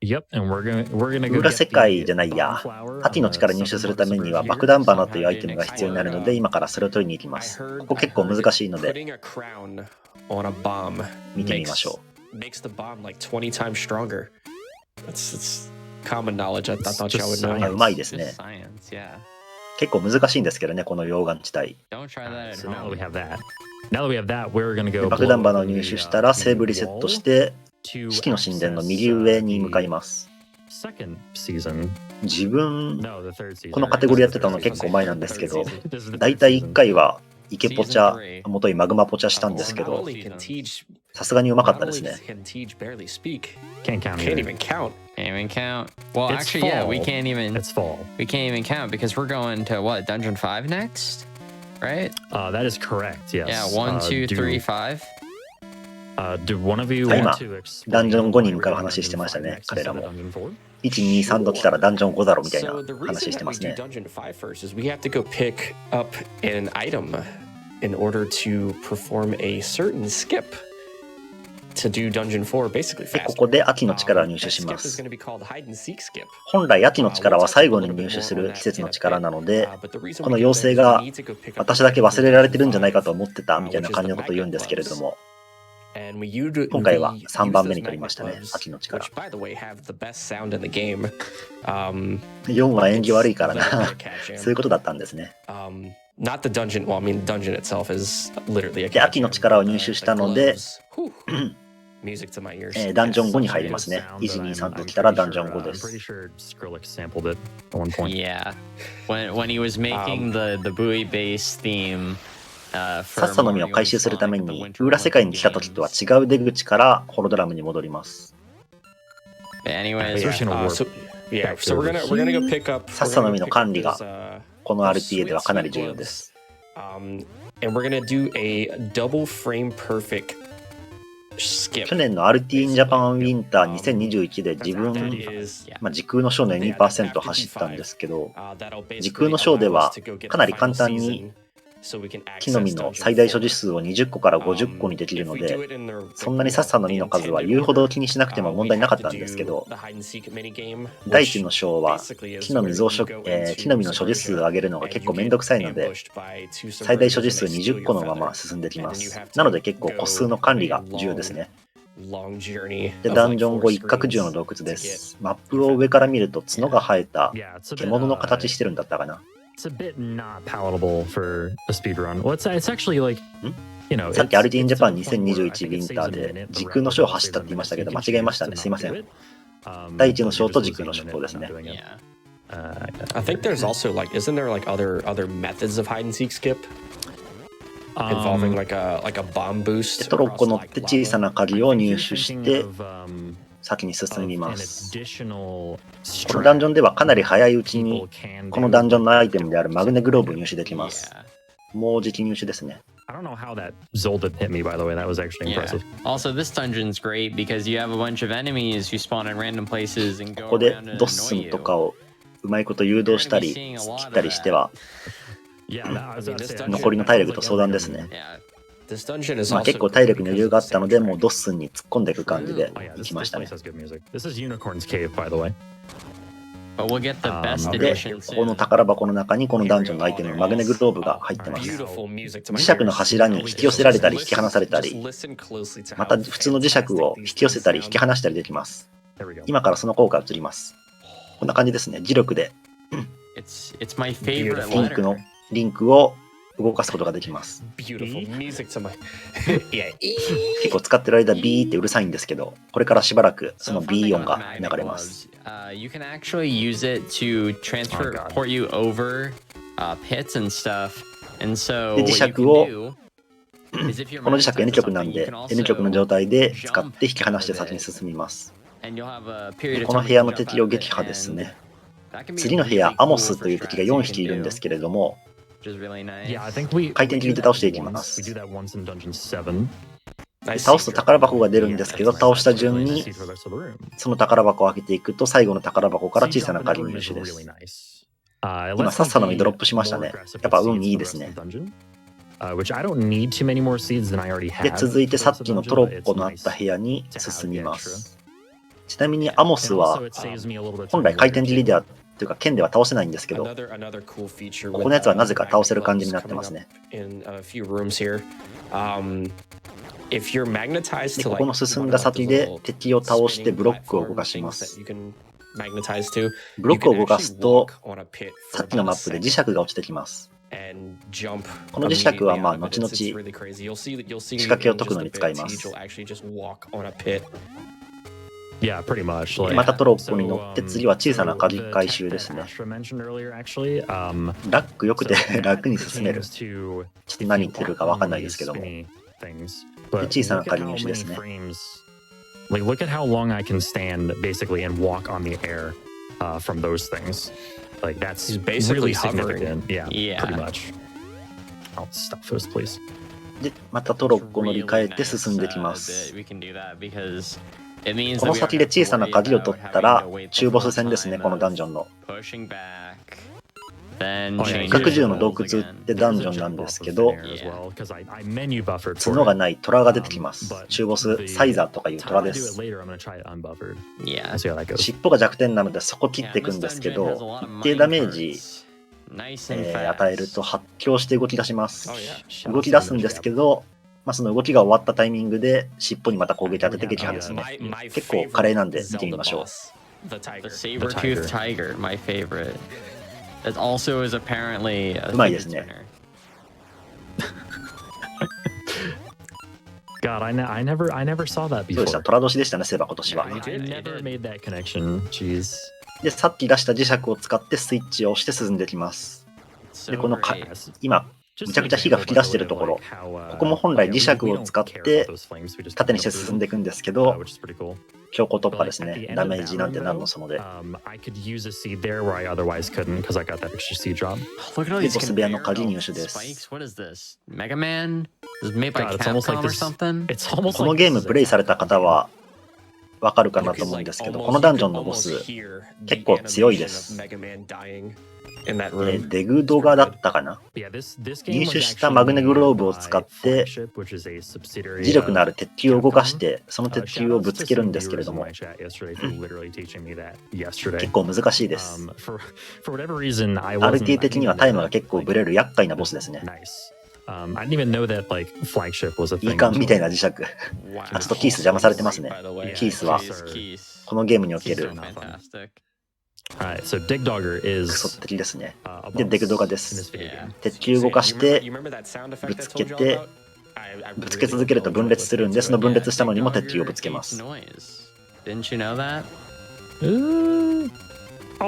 裏世界じゃないや。秋の力入手するためには爆弾花というアイテムが必要になるので、今からそれを取りに行きます。ここ結構難しいので、見てみましょう。うまいですね。結構難しいんですけどね、この溶岩地帯。爆弾花を入手したらセーブリセットして、四季の神殿の右上に向かいます。自分、このカテゴリーやってたの結構前なんですけど、だいたい1回はイケポチャ、もといマグマポチャしたんですけど、さすがにうまかったですね。Can't even count. Well, actually, yeah, we can't even count because we're going to what, Dungeon 5 next? Right? That is correct, yes. Yeah, 1, 2, 3, 5. Do one of you 今 want to ダンジョン5に向かう話してましたね、彼らも。1、2、3と来たらダンジョン5だろみたいな話してますね。We have to go pick up an item in order to perform a certain skip to do Dungeon 4 basically で、こ fast. こで秋の力を入手します。本来秋の力は最後に入手する季節の力なので、この妖精が私だけ忘れられてるんじゃないかと思ってたみたいな感じのことを言うんですけれども、今回は3番目に取りましたね、秋の力。4は縁起悪いからな。そういうことだったんですね。で、秋の力を入手したので、ダンジョン5に入りますね。1、2、3と来たらダンジョン5です。Yeah. When he was making the buoy base theme, サッサの実を回収するために裏世界に来た時とは違う出口からホロドラムに戻ります。anyways, サッサの実の管理がこの RTA ではかなり重要です。去年の RT in Japan Winter 2021で自分、時空の章の 2% 走ったんですけど、時空の章ではかなり簡単に木の実の最大所持数を20個から50個にできるので、そんなにサッサの実の数は言うほど気にしなくても問題なかったんですけど、大地の章は木の実の所持数を上げるのが結構めんどくさいので、最大所持数20個のまま進んできます。なので結構個数の管理が重要ですね。で、ダンジョン後一角獣の洞窟です。マップを上から見ると角が生えた獣の形してるんだったかな。It's a bit not palatable for a speedrun. Well, it's actually like, you know, さっき RT in Japan 2021ウィンターで時空の章を走ったって言いましたけど、間違えましたね。すいません。大地の章と時空の章ですね。I think there's also like, isn't there like other methods of hide and seek skip involving like a bomb boost? トロッコ乗って小さな鍵を入手して先に進みます。このダンジョンではかなり早いうちにこのダンジョンのアイテムであるマグネグローブを入手できます。もうじき入手ですね。I don't know how that Zoldyth hit me, by the way. That was actually impressive. Also, this dungeon's great because you have a bunch of enemies who spawn in random places and こ go こで around and ドッス annoy ン you. とかをうまいこと誘導したり切ったりしては残りの体力と相談ですね。結構体力に余裕があったので、もうドッスンに突っ込んでいく感じで行きましたね。で、ここの宝箱の中にこのダンジョンのアイテムのマグネグローブが入ってます。磁石の柱に引き寄せられたり引き離されたり、また普通の磁石を引き寄せたり引き離したりできます。今からその効果が移ります。こんな感じですね。磁力でリンクを動かすことができます。結構使ってる間ビーってうるさいんですけど、これからしばらくそのビー音が流れます。You can actually use it to transport you over pits and stuff. And so で、磁石をこの磁石 N 極なんで N 極の状態で使って引き離して先に進みます。で、この部屋の敵を撃破ですね。次の部屋アモスという敵が4匹いるんですけれども、回転切りで倒していきます。倒すと宝箱が出るんですけど、倒した順にその宝箱を開けていくと最後の宝箱から小さな鍵入手です。今さっさの実ドロップしましたね。やっぱ運いいですね。で、続いてさっきのトロッコのあった部屋に進みます。ちなみにアモスは本来回転切りではというか剣では倒せないんですけど、このやつはなぜか倒せる感じになってますね。で、ここの進んだ先で敵を倒してブロックを動かします。ブロックを動かすと、さっきのマップで磁石が落ちてきます。この磁石はまあ後々仕掛けを解くのに使います。またトロッコに乗って次は小さな鍵回収ですね。ラックよくて楽に進める。ちょっと何言ってるかわかんないですけども。で、小さな鍵入手ですね。Like, look at how long I can stand basically and walk on the air from those things. Like, that's really significant. Yeah, pretty much. I'll stop those, please. で、またトロッコ乗り換えて進んできます。この先で小さな鍵を取ったら中ボス戦ですね、このダンジョンの。角獣の洞窟ってダンジョンなんですけど、角がない虎が出てきます。中ボスサイザーとかいう虎です。尻尾が弱点なのでそこ切っていくんですけど、一定ダメージ、与えると発狂して動き出します。動き出すんですけど、その動きが終わったタイミングで尻尾にまた攻撃当てて撃破ですね。結構華麗なんで見てみましょう。It also is apparently a うまいですね。God, I never saw that before. そうでした、虎年でしたね、そういえば今年は。I never made that connection. Jeez. で、さっき出した磁石を使ってスイッチを押して進んできます。で、この今、むちゃくちゃ火が噴き出してるところ、ここも本来磁石を使って縦にして進んでいくんですけど、強行突破ですね。ダメージなんてなるのそので。で、ボス部屋の鍵入手です。このゲームプレイされた方はわかるかなと思うんですけど、このダンジョンのボス結構強いです。デグドガだったかな。入手したマグネグローブを使って磁力のある鉄球を動かしてその鉄球をぶつけるんですけれども、結構難しいです。RT 的にはタイムが結構ブレる厄介なボスですね。いい感みたいな磁石。あ、ちょっとキース邪魔されてますね。キースはこのゲームにおけるAlright, so Dig Dogger ク is ソ敵ですね。で、デグドガです。鉄球動かしてぶつけて、ぶつけ続けると分裂するんで、その分裂したのにも鉄球をぶつけます。Oh,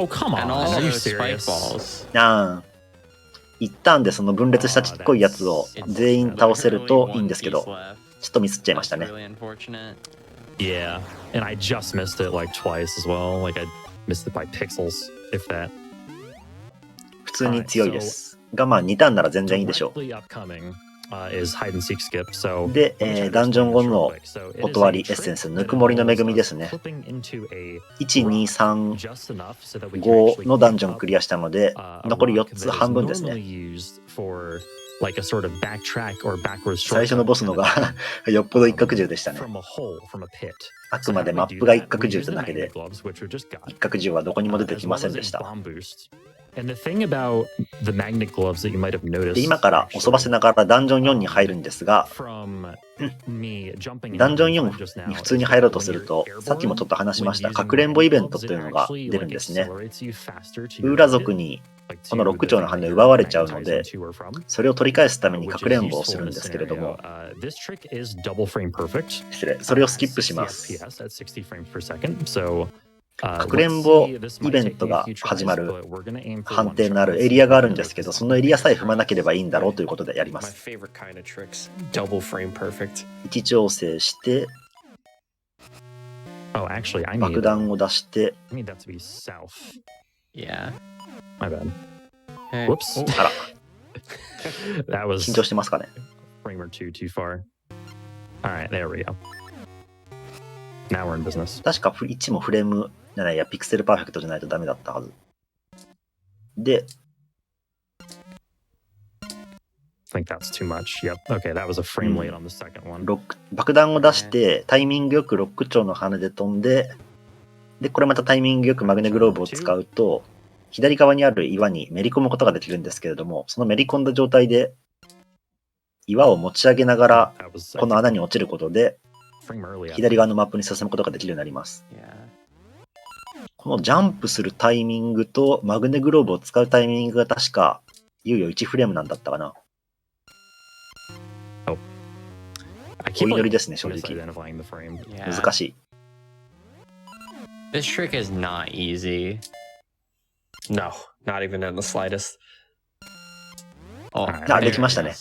come on. Are you serious? 一旦でその分裂したちっこいやつを全員倒せるといいんですけど、ちょっとミスっちゃいましたね。Yeah, and I just missed it like twice as well. Like I missed it by pixels, if that. 普通に強いです。がまあ2ターンなら全然いいでしょう。で、ダンジョン後のおとわりエッセンス、ぬくもりの恵みですね。1、2、3、5のダンジョンクリアしたので、残り4つ半分ですね。最初のボスのがよっぽど一角獣でしたね。あくまでマップが一角獣というだけで、一角獣はどこにも出てきませんでした。で、今からおそばせながらダンジョン4に入るんですが、ダンジョン4に普通に入ろうとすると、さっきもちょっと話しましたかくれんぼイベントというのが出るんですね。ウーラ族にこの6丁の羽を奪われちゃうので、それを取り返すためにかくれんぼをするんですけれども、失礼、それをスキップします。かくれんぼイベントが始まる判定のあるエリアがあるんですけど、そのエリアさえ踏まなければいいんだろうということでやります。位置調整して、爆弾を出して、あら、緊張してますかね。確か位置もフレームじゃないや、ピクセルパーフェクトじゃないとダメだったはず。で、爆弾を出してタイミングよくロック長の羽で飛んでで、これまたタイミングよくマグネグローブを使うと、左側にある岩にめり込むことができるんですけれども、そのめり込んだ状態で岩を持ち上げながらこの穴に落ちることで左側のマップに進むことができるようになります。このジャンプするタイミングとマグネグローブを使うタイミングが確か猶予1フレームなんだったかな。お祈りですね、正直。難しい。This trick is not easy. No, not even in the slightest. できましたね。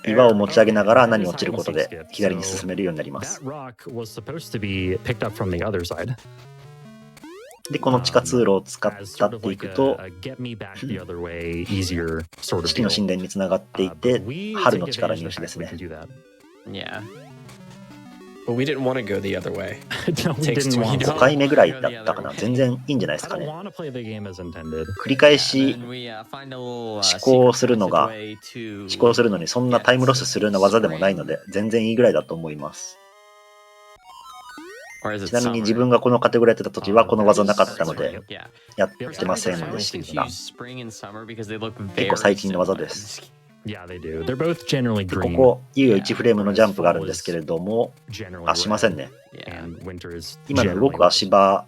岩を持ち上げながら穴に落ちることで左に進めるようになります。で、この地下通路を使っていくと、四季の神殿につながっていて、春の力入手ですね。But we didn't want to go the other way. 5回目ぐらいだったかな。全然いいんじゃないですかね。繰り返し思考するのにそんなタイムロスするような技でもないので、全然いいぐらいだと思います。ちなみに自分がこのカテゴリーやってた時はこの技なかったのでやってませんでした。結構最近の技です。ここ、猶予1フレームのジャンプがあるんですけれども、しませんね。今の動く足場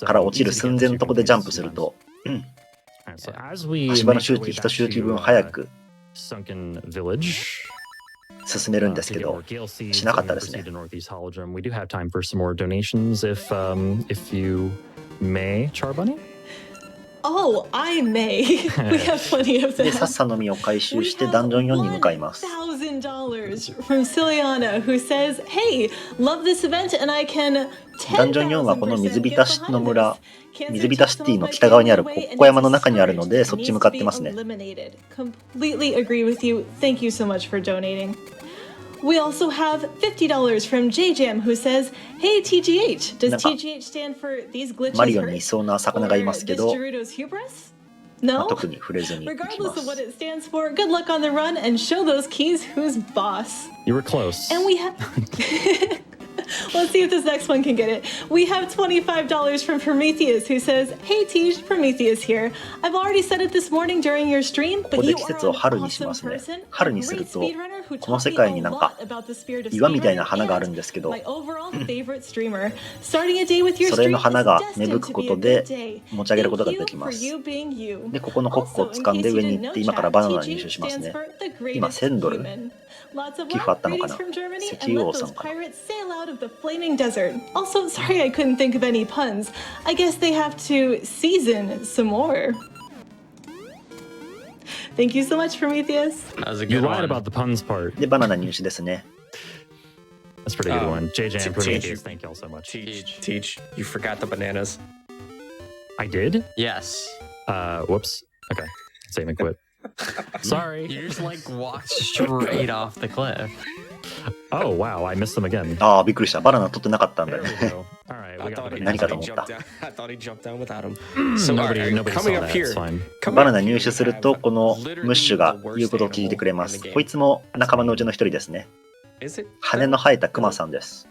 から落ちる寸前のとこでジャンプすると、足場の周期1周期分早く進めるんですけど、しなかったですね。Oh, I may. We have plenty of them. で、さっさの実を回収してダンジョン4に向かいます。$1,000 from Ciliana, who says, "Hey, love this event, and I can." ダンジョン4はこの水浸しの村、水浸シティの北側にある国庫山の中にあるので、そっち向かってますね。Completely agree with you. Thank you so much for donating. We also have $50 from JJam, who says, "Hey TGH, does TGH stand for these glitches?" マリオにいそうな魚がいますけど、 No? 特に触れずに行きま Regardless of what す。 it stands for, good luck on the run and show those keys who's boss. You were close. And we have. Let's see if this next one can get it. We have $25 from Prometheus, who says, "Hey Tej, Prometheus here. I've already said it this morning during your stream, こ but こで you 季 are 節を an 春にし awesome ますね。 person, 春 a にする great と speedrunner who この taught 世 me 界 a になん lot か about the spirit of 岩みたいな speedrunning 花があるんですけど、 my overall favorite streamer. Starting a day with your それ stream の is 花が destined 芽吹く to こ be a と good で day. 持ち上げることが Thank で you きま for す。 you being you. で、ここのコックを Also, 掴ん in で case 上 you に didn't 行っ know, て今から chat, バナナ入 TGH 手しますね。 stands for the 今 greatest 1000ドル human. Lots of 寄付あ love, ったのか greetings な。 from Germany, 石 and 油 let 王さ those んかな。 pirates sail out of the flaming desert. Also, sorry I couldn't think of any puns. I guess they have to season some more. Thank you so much, Prometheus. That was a You good lied one. about the puns part. で、バナナ入手ですね。 That's a pretty good one. JJ and Prometheus, thank you all so much. Teach, you forgot the bananas. I did? Yes. Whoops. Okay. Save and quit. Sorry. You just like walked straight off the cliff. Oh, wow. I missed them again. びっくりした。バナナ取ってなかったんだ There ね。 we go. All right. I We got thought the he,何 bananas. かと思った I thought he jumped down without him. So Nobody alright, saw coming that. up It's here. fine. バナナ入手すると、このムッシュが言うことを聞いてくれます。こいつも仲間のうちの一人ですね。 Is it? 羽の生えたクマさんです。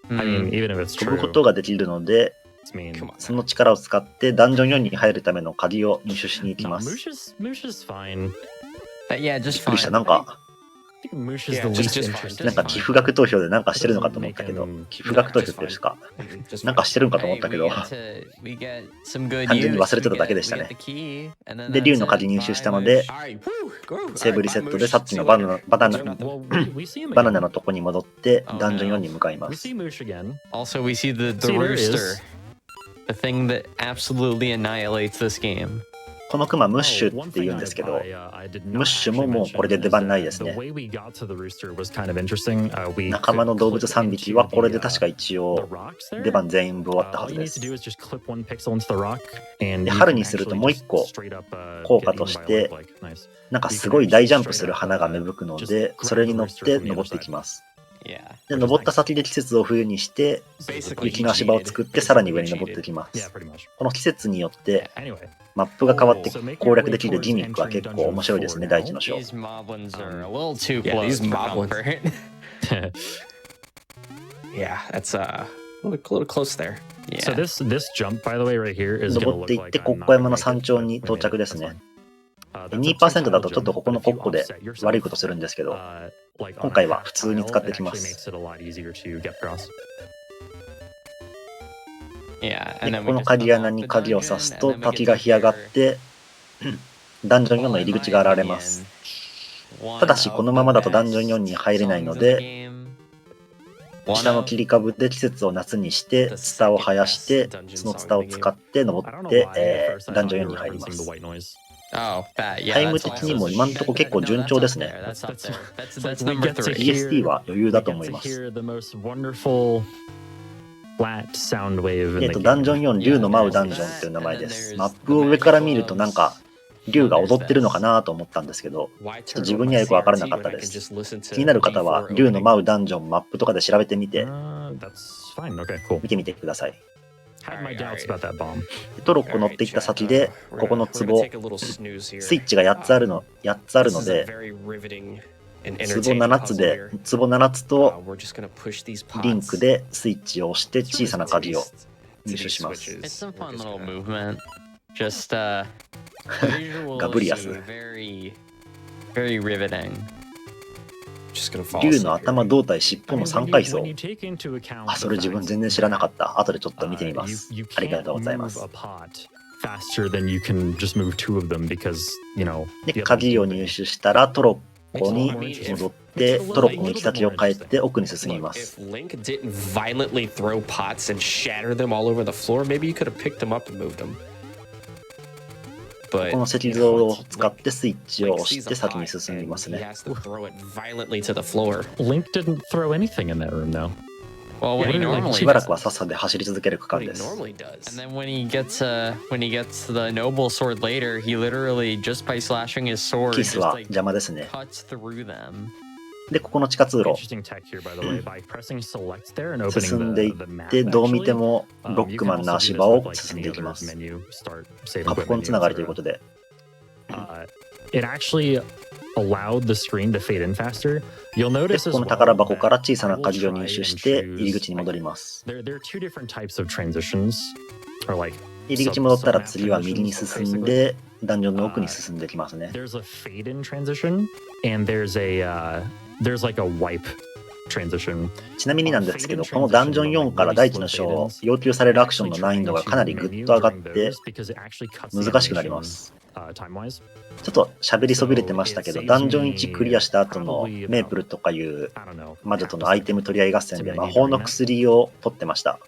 I mean, even if it's 飛ぶ true, ことができるので、 it's mean. その力を使ってダンジョン4に入るための鍵を入手しに行き No, ます。 Moosh is fine. Yeah, び just っくりした。 fine. なんか、 I think Moosh is Yeah, the just least fine. interesting. なんか寄付額投票でなんかしてるのかと思ったけど、寄付額投票っていうか、 Just なんかしてるんかと思っ Hey, たけ we ど、 we get some good 単純に use. 忘れてただけでしたね。 We get the key, and then で、竜の that's 鍵 it. 入手したので、 Alright, woo, go. セーブリセットで Alright, さっきの bye, Moosh. Well, we see him バナナ again. のとこに戻ってOh, ダンジョン no. 4に向かいま We す。 see Moosh again. Also, we see the See, there it rooster, is. the thing that absolutely annihilates this game. このクマムッシュって言うんですけど、ムッシュももうこれで出番ないですね。仲間の動物3匹はこれで確か一応出番全部終わったはずです。で、春にするともう一個効果として、なんかすごい大ジャンプする花が芽吹くので、それに乗って登っていきます。 Yeah. で、登った先で季節を冬にして、雪の足場を作ってさらに上に登っていきます。この季節によってマップが変わって攻略できるギミックは結構面白いですね、大地の章。 These moblins are a little too Yeah, close these for moblins. comfort. Yeah, that's little close there. So this jump, by the way, right here is 登っていって国家山の山頂に到着ですね。2% だとちょっとここの国庫で悪いことするんですけど、今回は普通に使ってきます。で、ここの鍵穴に鍵を刺すと滝が干上がって、ダンジョン4の入り口が現れます。ただしこのままだとダンジョン4に入れないので、下の切り株で季節を夏にしてツタを生やして、そのツタを使って登って、ダンジョン4に入ります。タイム的にも今のところ結構順調ですね。EST は余裕だと思います。ダンジョン4、竜の舞うダンジョンっていう名前です。マップを上から見るとなんか、竜が踊ってるのかなと思ったんですけど、ちょっと自分にはよくわからなかったです。気になる方は、竜の舞うダンジョンマップとかで調べてみて、見てみてください。トロッコ乗っていった先で、ここの壺、スイッチが8つあるので、壺7つとリンクでスイッチを押して小さな鍵を入手します。ガブリアス。竜の頭、胴体、尻尾の3階層。あ、それ自分全然知らなかった。後でちょっと見てみます。ありがとうございます。で、鍵を入手したらトロッコに戻って、トロッコの行き先を変えて奥に進みます。この石像を使ってスイッチを押して先に進みますね。しばらくはさっさで走り続ける区間です。キースは邪魔ですね。で、ここの地下通路。進んでいって、どう見てもロックマンな足場を進んでいきます。カプコンつながりということで。で、この宝箱から小さな鍵を入手して入り口に戻ります。入り口戻ったら次は右に進んで、ダンジョンの奥に進んでいきますね。ちなみになんですけど、このダンジョン4から大地の章を要求されるアクションの難易度がかなりぐっと上がって難しくなります。ちょっと喋りそびれてましたけど、ダンジョン1クリアした後のメープルとかいう魔女とのアイテム取り合い合戦で魔法の薬を取ってました。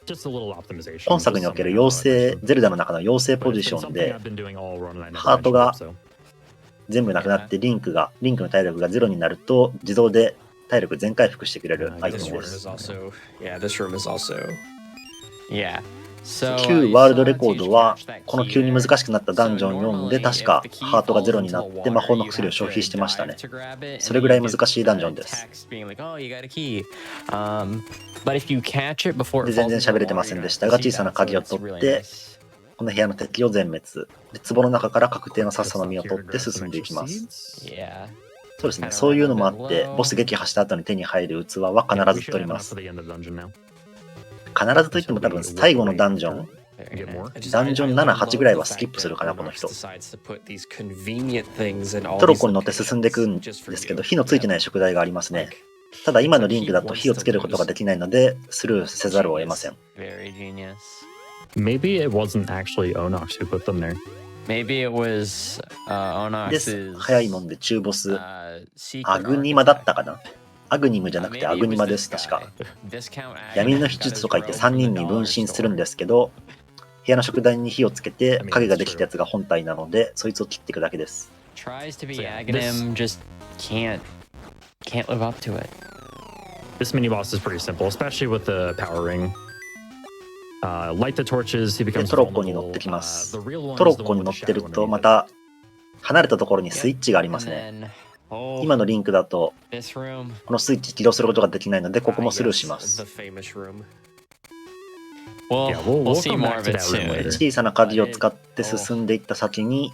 本作における妖精、ゼルダの中の妖精ポジションで、ハートが全部なくなってリンクの体力が0になると自動で体力全回復してくれるアイテムです。旧ワールドレコードはこの急に難しくなったダンジョン4で確かハートが0になって魔法の薬を消費してましたね。それぐらい難しいダンジョンです。で、全然喋れてませんでしたが、小さな鍵を取ってこの部屋の敵を全滅で、壺の中から確定のさっさの実を取って進んでいきます。そうですね、そういうのもあってボス撃破した後に手に入る器は必ず取ります。必ずといっても多分最後のダンジョン7、8ぐらいはスキップするかな、この人。トロッコに乗って進んでいくんですけど、火のついてない食材がありますね。ただ今のリンクだと火をつけることができないのでスルーせざるを得ません。Maybe it wasn't actually Onox who put them there. Maybe it was です。早いもんで中ボス、アグニマだったかな。アグニムじゃなくてアグニマです、確か。闇の秘術とか言って3人に分身するんですけど、部屋の食台に火をつけて影ができたやつが本体なので、そいつを切っていくだけです。This mini boss is pretty simple, especially with the power ring. Light the torches, he becomes トロッコに乗ってきます。トロッコに乗ってるとまた離れたところにスイッチがありますね。今のリンクだとこのスイッチ起動することができないので、ここもスルーします。小さな鍵を使って進んでいった先に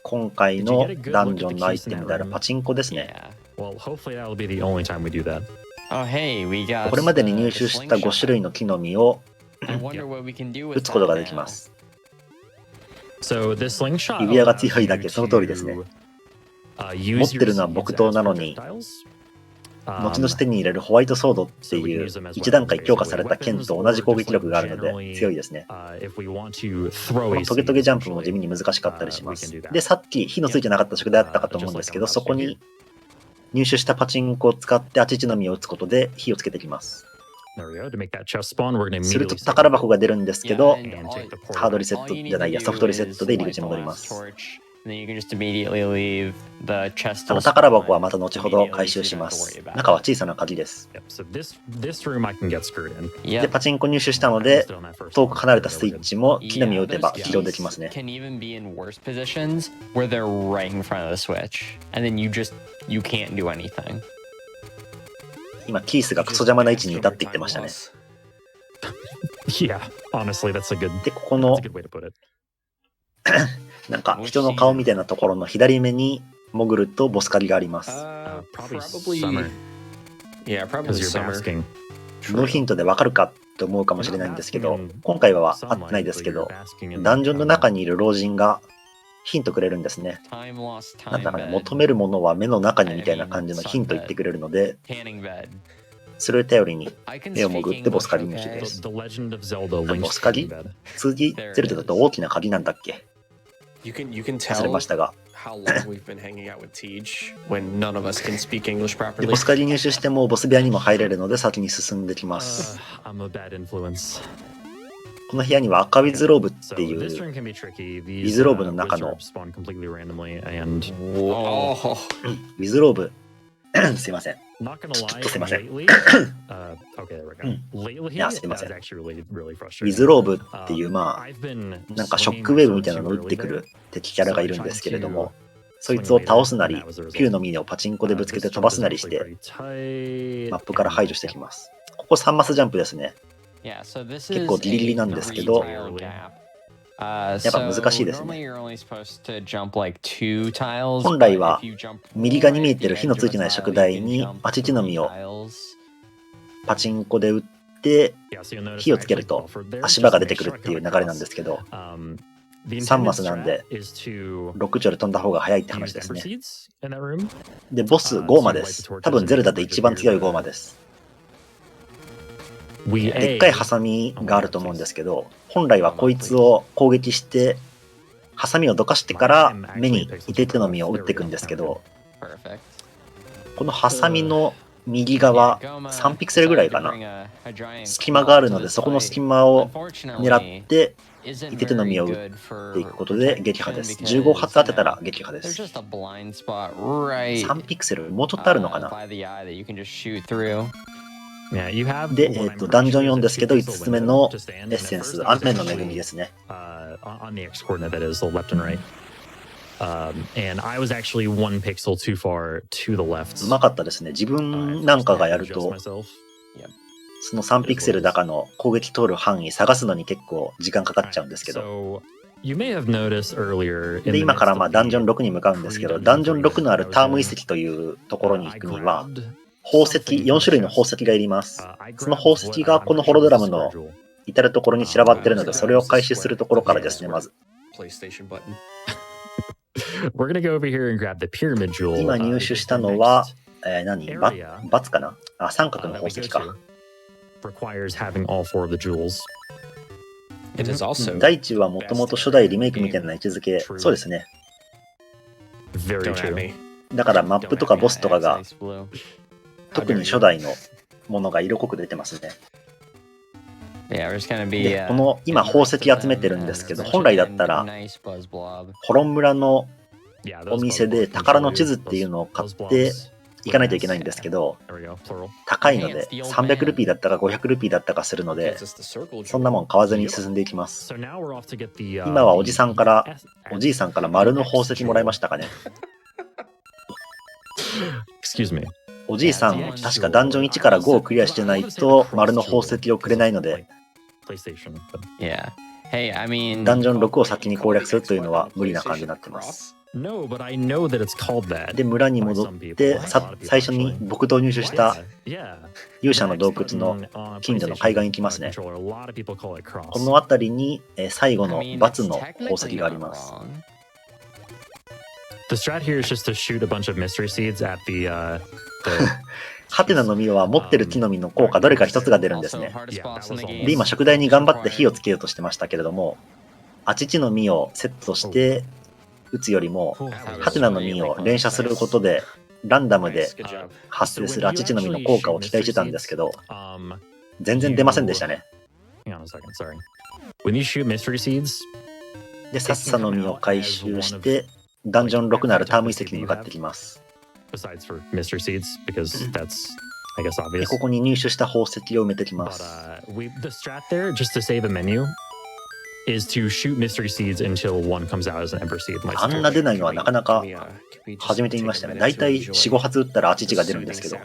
今回のダンジョンのアイテムであるパチンコですね。これまでに入手した5種類の木の実を打つことができます。指輪が強いだけ、その通りですね。持ってるのは木刀なのに、後々手に入れるホワイトソードっていう1段階強化された剣と同じ攻撃力があるので強いですね。このトゲトゲジャンプも地味に難しかったりします。で、さっき火のついてなかった宿題あったかと思うんですけど、そこに入手したパチンコを使ってアチチの実を打つことで火をつけてきます。すると宝箱が出るんですけど、ハードリセットじゃないや、ソフトリセットで入り口に戻ります。宝箱はまた後ほど回収します。中は小さな鍵です。で、パチンコ入手したので、遠く離れたスイッチも木の実を打てば起動できますね。今、キースがクソ邪魔な位置にいたって言ってましたね。で、ここのなんか人の顔みたいなところの左目に潜るとボス狩りがあります。ノーヒントでわかるかって思うかもしれないんですけど、今回は合ってないですけど、ダンジョンの中にいる老人がヒントくれるんですね。なんだかね、求めるものは目の中にみたいな感じのヒント言ってくれるので、それを頼りに目を潜ってボス狩り入手です。ボス狩り？次、ゼルダだと大きな鍵なんだっけ？忘れましたが。で、ボス狩り入手してもボス部屋にも入れるので先に進んできます。この部屋には赤ウィズローブっていうウィズローブの中のウィズローブすいません。ちょっとすいません。いや、すいません。ウィズローブっていう、まあ、なんかショックウェーブみたいなのを打ってくる敵キャラがいるんですけれども、そいつを倒すなり、9のミニをパチンコでぶつけて飛ばすなりして、マップから排除してきます。ここ3マスジャンプですね。結構ギリギリなんですけど、やっぱ難しいですね。本来は右側に見えてる火のついてない宿題にアチチの実をパチンコで打って火をつけると足場が出てくるっていう流れなんですけど、3マスなんで6丁で飛んだ方が早いって話ですね。で、ボスゴーマです。多分ゼルダで一番強いゴーマです。でっかいハサミがあると思うんですけど、本来はこいつを攻撃してハサミをどかしてから目にいてての実を打っていくんですけど、このハサミの右側3ピクセルぐらいかな、隙間があるので、そこの隙間を狙っていてての実を打っていくことで撃破です。15発当てたら撃破です。3ピクセルもうちょっとあるのかな。で、ダンジョン4ですけど、5つ目のエッセンス、雨の恵みですね。うまかったですね。自分なんかがやると、その3ピクセル高の攻撃通る範囲探すのに結構時間かかっちゃうんですけど。で、今からまあダンジョン6に向かうんですけど、ダンジョン6のあるターム遺跡というところに行くには、宝石、4種類の宝石がいります。その宝石がこのホロドラムの至るところに散らばっているので、それを回収するところからですね、まず。今入手したのは、バツかなあ、三角の宝石か。大地はもともと初代リメイクみたいな位置づけ、そうですね。だからマップとかボスとかが、特に初代のものが色濃く出てますね。で、この今宝石集めてるんですけど、本来だったらホロン村のお店で宝の地図っていうのを買っていかないといけないんですけど、高いので300ルピーだったか500ルピーだったかするので、そんなもん買わずに進んでいきます。今はおじいさんから丸の宝石もらいましたかね。おじいさん、確かダンジョン1から5をクリアしてないと丸の宝石をくれないので、ダンジョン6を先に攻略するというのは無理な感じになってます。で、村に戻って最初に僕と入手した勇者の洞窟の近所の海岸に行きますね。この辺りに最後のバツの宝石があります。ハテナの実は持ってる木の実の効果どれか一つが出るんですね。で、今食台に頑張って火をつけようとしてましたけれども、アチチの実をセットして撃つよりも、ハテナの実を連射することでランダムで発生するアチチの実の効果を期待してたんですけど、全然出ませんでしたね。で、さっさの実を回収してダンジョン6のあるターム遺跡に向かってきます。で、ここに入手した宝石を埋めてきます。あんな出ないのはなかなか初めて見ましたね。だいたい 4,5 発撃ったらアチチが出るんですけど。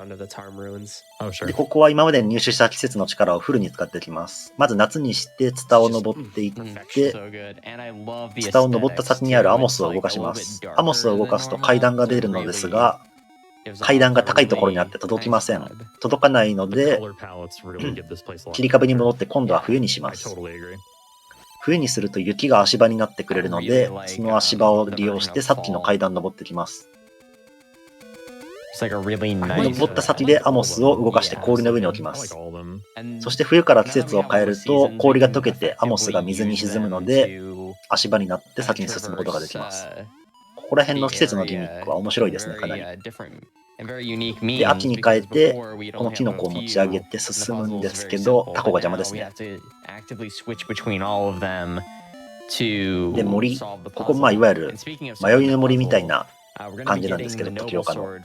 で、ここは今まで入手した季節の力をフルに使っていきます。まず夏にしてツタを登っていって、ツタを登った先にあるアモスを動かします。アモスを動かすと階段が出るのですが、階段が高いところにあって届きません。届かないので、切り株に戻って今度は冬にします。冬にすると雪が足場になってくれるので、その足場を利用してさっきの階段登ってきます。登った先でアモスを動かして氷の上に置きます。そして冬から季節を変えると氷が溶けてアモスが水に沈むので、足場になって先に進むことができます。ここら辺の季節のギミックは面白いですね、かなり。で、秋に変えて、このキノコを持ち上げて進むんですけど、タコが邪魔ですね。で、森。ここ、いわゆる迷いの森みたいな感じなんですけど、時岡の。なん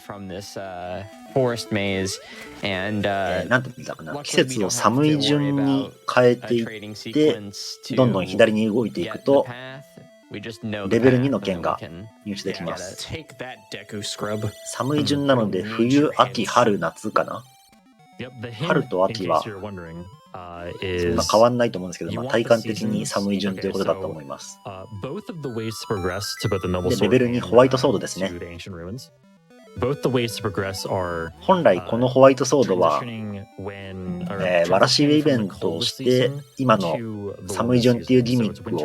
て言ったかな。季節を寒い順に変えていって、どんどん左に動いていくと、レベル2の剣が入手できます。寒い順なので冬、秋、春、夏かな。春と秋はそんな変わんないと思うんですけど、体感的に寒い順ということだと思います。で、レベル2ホワイトソードですね。本来このホワイトソードは、わらしべイベントをして今の寒い順っていうギミックを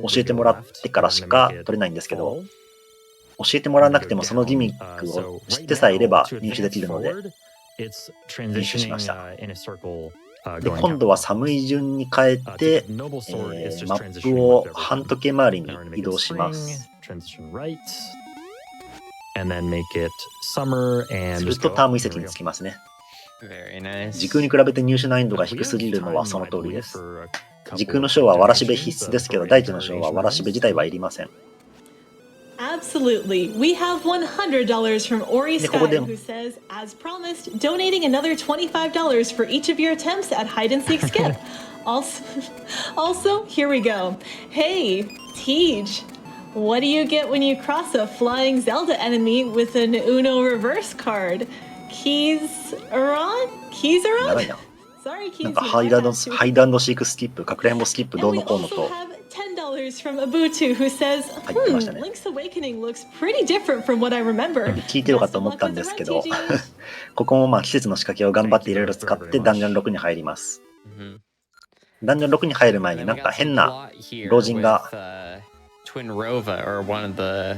教えてもらってからしか取れないんですけど、教えてもらわなくてもそのギミックを知ってさえいれば入手できるので入手しました。で、今度は寒い順に変えて、マップを半時計回りに移動します。するとターム遺跡に着きますね。時空に比べて入手難易度が低すぎるのはその通りです。時空の章はわらしべ必須ですけど、大地の章はわらしべ自体はいりません。Absolutely. We have $100 from Ori Sky, who says, as promised, donating another $25 for each of your attempts at hide and seek skip. Also, here we go. Hey, Tej, what do you get when you cross a flying Zelda enemy with an Uno reverse card? Keys are on? Sorry, Keys. なんかハイドシークスキップ、かくれんぼスキップどうのこうのと。from Abutu, who says, Link's Awakening looks pretty different from what I remember. 聞いてよかったと思ったんですけど、ここも季節の仕掛けを頑張っていろいろ使ってダンジョン6に入ります。ダンジョン6に入る前になんか変な老人が、お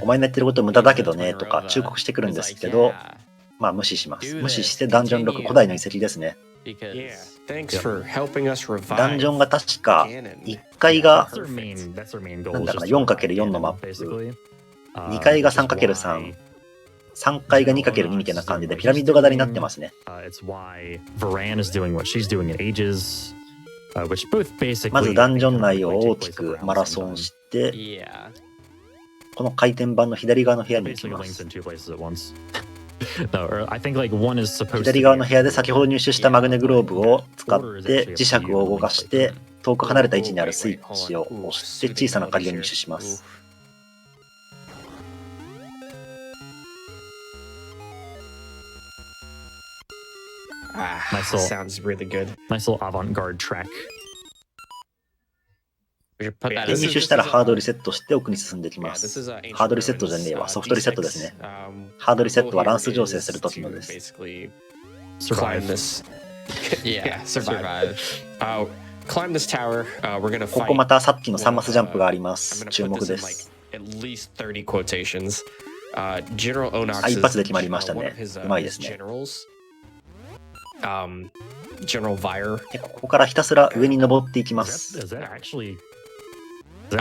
前のやってること無駄だけどねとか忠告してくるんですけど、無視します。無視してダンジョン6古代の遺跡ですね。ダンジョンが確か1階がなんだかな 4×4 のマップ、2階が 3×3、3階が 2×2 みたいな感じでピラミッド型になってますね。まずダンジョン内を大きくマラソンして、この回転板の左側の部屋に行きます。左側の部屋で先ほど入手したマグネグローブを使って磁石を動かして遠く離れた位置にあるスイッチを押して小さな鍵を入手します。Sounds really good. Nice little avant-garde track. 入手したらハードリセットして奥に進んでいきます。ハードリセットじゃねえわ、ソフトリセットですね。ハードリセットは乱数調整するときのです。ここまたさっきの3マスジャンプがあります。注目です。一発で決まりましたね。うまいですね。でここからひたすら上に登っていきます。ま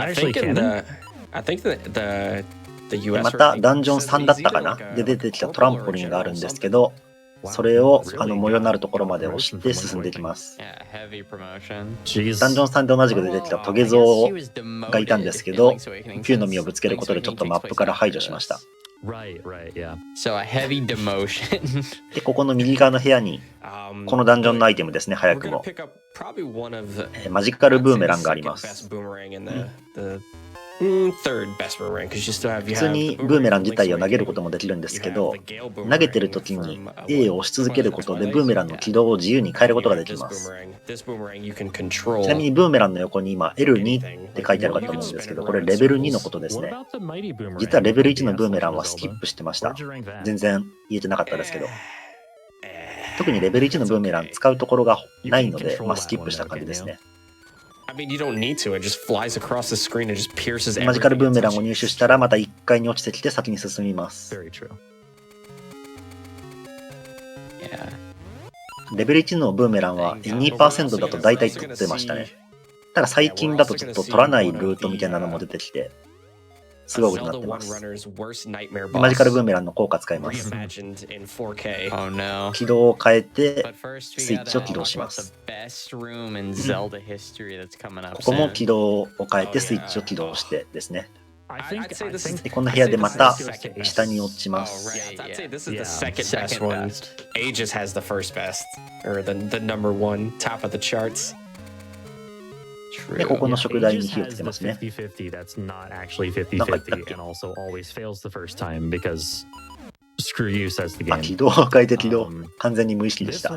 たダンジョン3だったかなで出てきたトランポリンがあるんですけど、それを模様のあるところまで押して進んでいきます。ダンジョン3で同じく出てきたトゲゾウがいたんですけど、9の実をぶつけることでちょっとマップから排除しました。で、ここの右側の部屋に、このダンジョンのアイテムですね、早くも。マジカルブーメランがあります。普通にブーメラン自体を投げることもできるんですけど、投げてる時に A を押し続けることでブーメランの軌道を自由に変えることができます。ちなみにブーメランの横に今 L2 って書いてあるかと思うんですけど、これレベル2のことですね。実はレベル1のブーメランはスキップしてました。全然言えてなかったですけど。特にレベル1のブーメラン使うところがないので、スキップした感じですね。マジカルブーメランを入手したらまた1階に落ちてきて先に進みます。レベル1のブーメランは 2% だと大体取ってましたね。ただ最近だとちょっと取らないルートみたいなのも出てきて、すごいことになってます。マジカルブーメランの効果使います。軌道を変えてスイッチを起動します。ここも軌道を変えてスイッチを起動してですね。でこの部屋でまた下に落ちます。で、ここの食台に火をつけますね。なんか言ったっけ？軌道を変えて軌道。完全に無意識でした。で、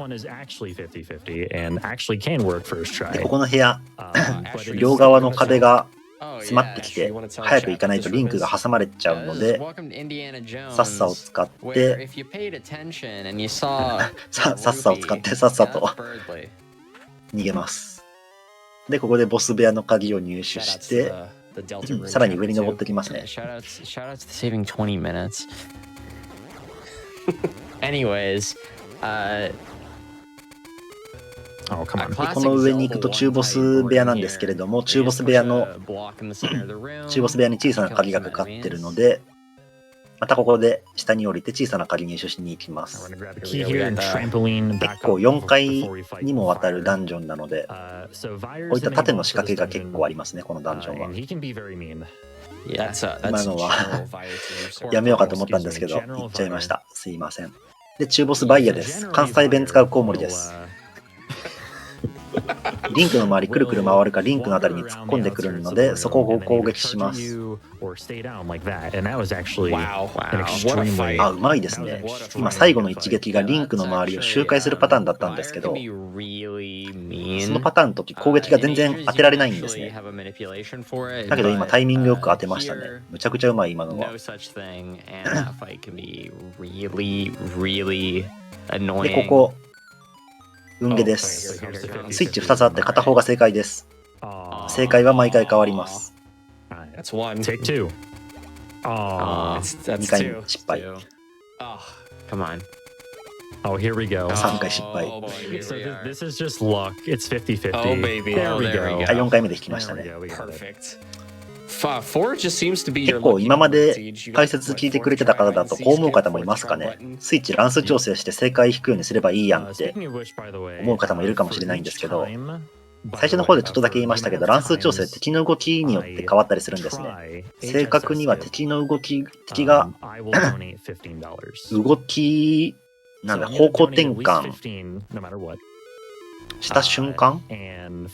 ここの部屋、両側の壁が詰まってきて、早く行かないとリンクが挟まれちゃうので、さっさを使って、さっさを使ってさっさと逃げます。で、ここでボス部屋の鍵を入手して、さらに上に登ってきますね。この上に行くと中ボス部屋なんですけれども、中ボス部屋に小さな鍵がかかってるので、またここで下に降りて小さな鍵入手しに行きます。結構4階にもわたるダンジョンなので、こういった縦の仕掛けが結構ありますね、このダンジョンは。今のはやめようかと思ったんですけど、言っちゃいました。すいません。で、中ボスバイヤです。関西弁使うコウモリです。リンクの周りくるくる回るかリンクのあたりに突っ込んでくるので、そこを攻撃します。あ、うまいですね。今最後の一撃がリンクの周りを周回するパターンだったんですけど、そのパターンの時攻撃が全然当てられないんですね。だけど今タイミングよく当てましたね。むちゃくちゃうまい今のは。で、ここ運ゲーです。スイッチ2つあって片方が正解です。正解は毎回変わります。2回失敗。3回失敗。4回目で引きましたね。結構今まで解説聞いてくれてた方だとこう思う方もいますかね。スイッチ乱数調整して正解引くようにすればいいやんって思う方もいるかもしれないんですけど、最初の方でちょっとだけ言いましたけど、乱数調整敵の動きによって変わったりするんですね。正確には敵が動きなんだ方向転換した瞬間、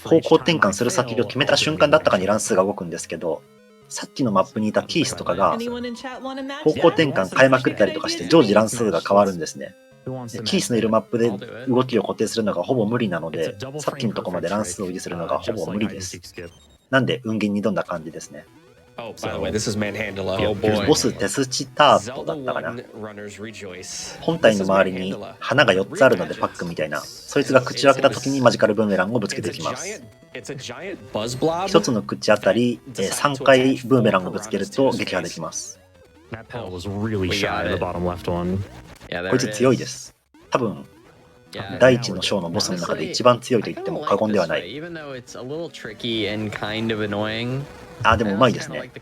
方向転換する先を決めた瞬間だったかに乱数が動くんですけど、さっきのマップにいたキースとかが方向転換変えまくったりとかして常時乱数が変わるんですね。キースのいるマップで動きを固定するのがほぼ無理なので、さっきのとこまで乱数を維持するのがほぼ無理です。なんで運ゲーに挑んだ感じですね。Oh, by the way, this is Manhandla. Oh boy. ボステスチタートだったかな。本体の周りに花が4つあるのでパックみたいな、そいつが口を開けた時にマジカルブーメランをぶつけていきます。1つの口あたり3回ブーメランをぶつけると撃破できます。こいつ強いです。多分大地の章のボスの中で一番強いと言っても過言ではない。あ、でもうまいですね。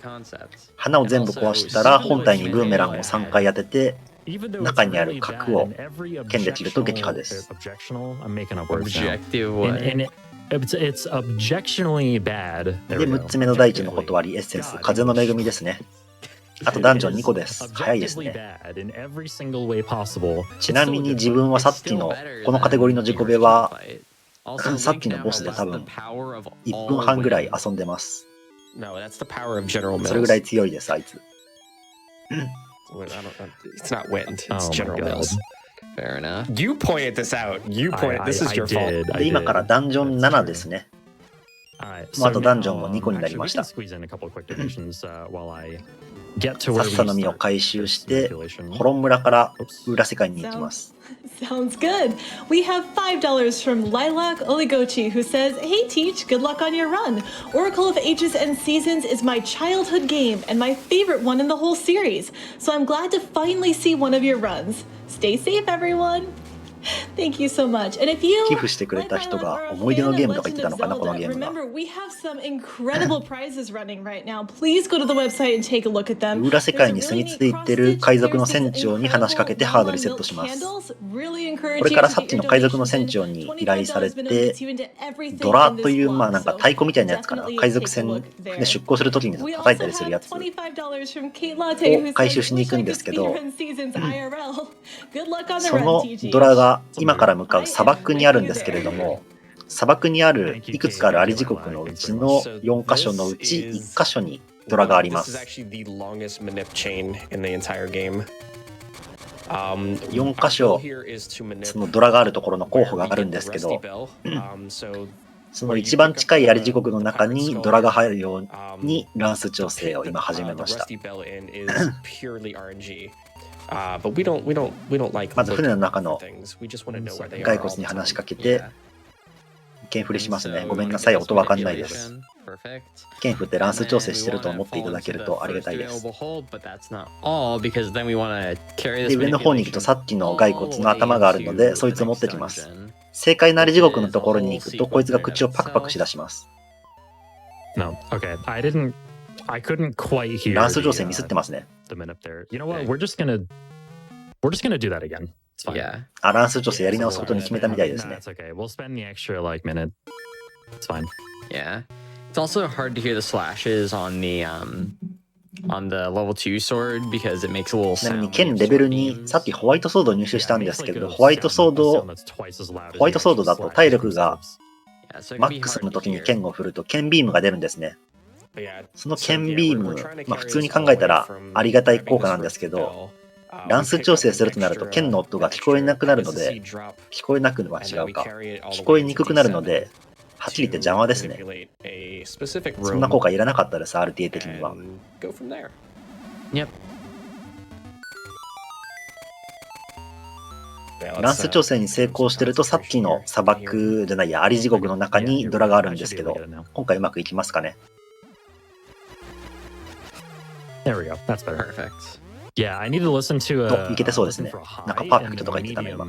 花を全部壊したら本体にブーメランを3回当てて、中にある核を剣で切ると撃破です。で、6つ目の大地の断り、エッセンス、風の恵みですね。あとダンジョン2個です。早いですね。ちなみに自分はさっきのこのカテゴリーの自己ベはさっきのボスで多分1分半ぐらい遊んでます。それぐらい強いです、あいつ。It's not wind, it's General Mills. Fair enough. You pointed this out. You pointed. This is your fault. で、今からダンジョン7ですね。もうあとダンジョンも2個になりました。さっさの実を回収して、ホロン村から裏世界に行きます。Sounds good. We have $5 from Lilac Oligochi who says, "Hey Teach, good luck on your run. Oracle of Ages and Seasons is my childhood game and my favorite one in the whole series. So I'm glad to finally see one of your runs. Stay safe, everyone." Thank you so much. And if you 寄付してくれた人が思い出のゲームとか言ってたのかな、このゲームが。裏世界に住み着いてる海賊の船長に話しかけてハードリセットします。これからさっきの海賊の船長に依頼されて、ドラというまあなんか太鼓みたいなやつかな、海賊船で出港するときに叩いたりするやつを回収しに行くんですけど、そのドラが今から向かう砂漠にあるんですけれども、砂漠にあるいくつかあるアリ地国のうちの4カ所のうち1カ所にドラがあります。4カ所そのドラがあるところの候補があるんですけど、その一番近いアリ地国の中にドラが入るように乱数調整を今始めました。まず船の中の骸骨に話しかけて剣振りしますね。ごめんなさい、音わかんないです。剣振って乱数調整してると思っていただけるとありがたいです。で、上の方に行くとさっきの骸骨の頭があるのでそいつを持ってきます。正解なり地獄のところに行くとこいつが口をパクパクしだします。乱数調整ミスってますね。あ、乱数調整やり直すことに決めたみたいですね。It's also hard to hear the slashes on the level 2 sword because it makes a little sound. ちなみに剣レベル2、さっきホワイトソードを入手したんですけど、ホワイトソードだと体力がマックスの時に剣を振ると剣ビームが出るんですね。その剣ビーム、まあ普通に考えたらありがたい効果なんですけど、乱数調整するとなると剣の音が聞こえなくなるので、聞こえなくは違うか、聞こえにくくなるので、はっきり言って邪魔ですね。そんな効果いらなかったです、RTA 的には。乱数調整に成功してると、さっきの砂漠じゃないや、アリ地獄の中にドラがあるんですけど、今回うまくいきますかね。いけてそうですね。なんかパーフェクトとか言ってたの今。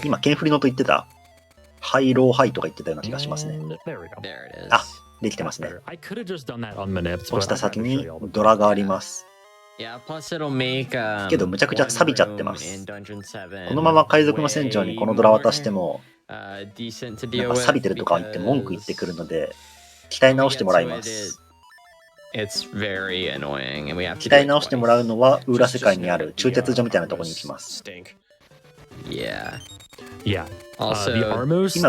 今、剣振りの音言ってたハイローハイとか言ってたような気がしますね。あ、できてますね。落ちた先にドラがあります。けどむちゃくちゃ錆びちゃってます。このまま海賊の船長にこのドラ渡しても、なんか錆びてるとか言って文句言ってくるので、鍛え直してもらいます。鍛え直してもらうのは裏世界にある中鉄所みたいなところに行きます。今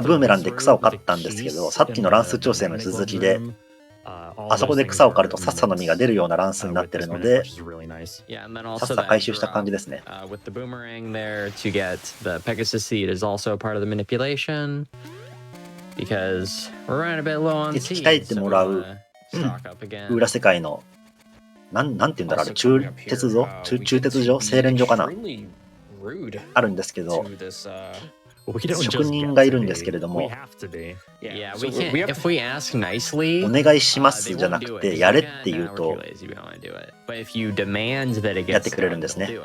ブーメランで草を刈ったんですけど、さっきの乱数調整の続きであそこで草を刈るとさっさの実が出るような乱数になってるので、さっさ回収した感じですね。鍛えてもらう裏世界のなんて言うんだろう、あれ、中鉄所製錬所かなあるんですけど、職人がいるんですけれども、お願いしますじゃなくて、やれって言うと、やってくれるんですね。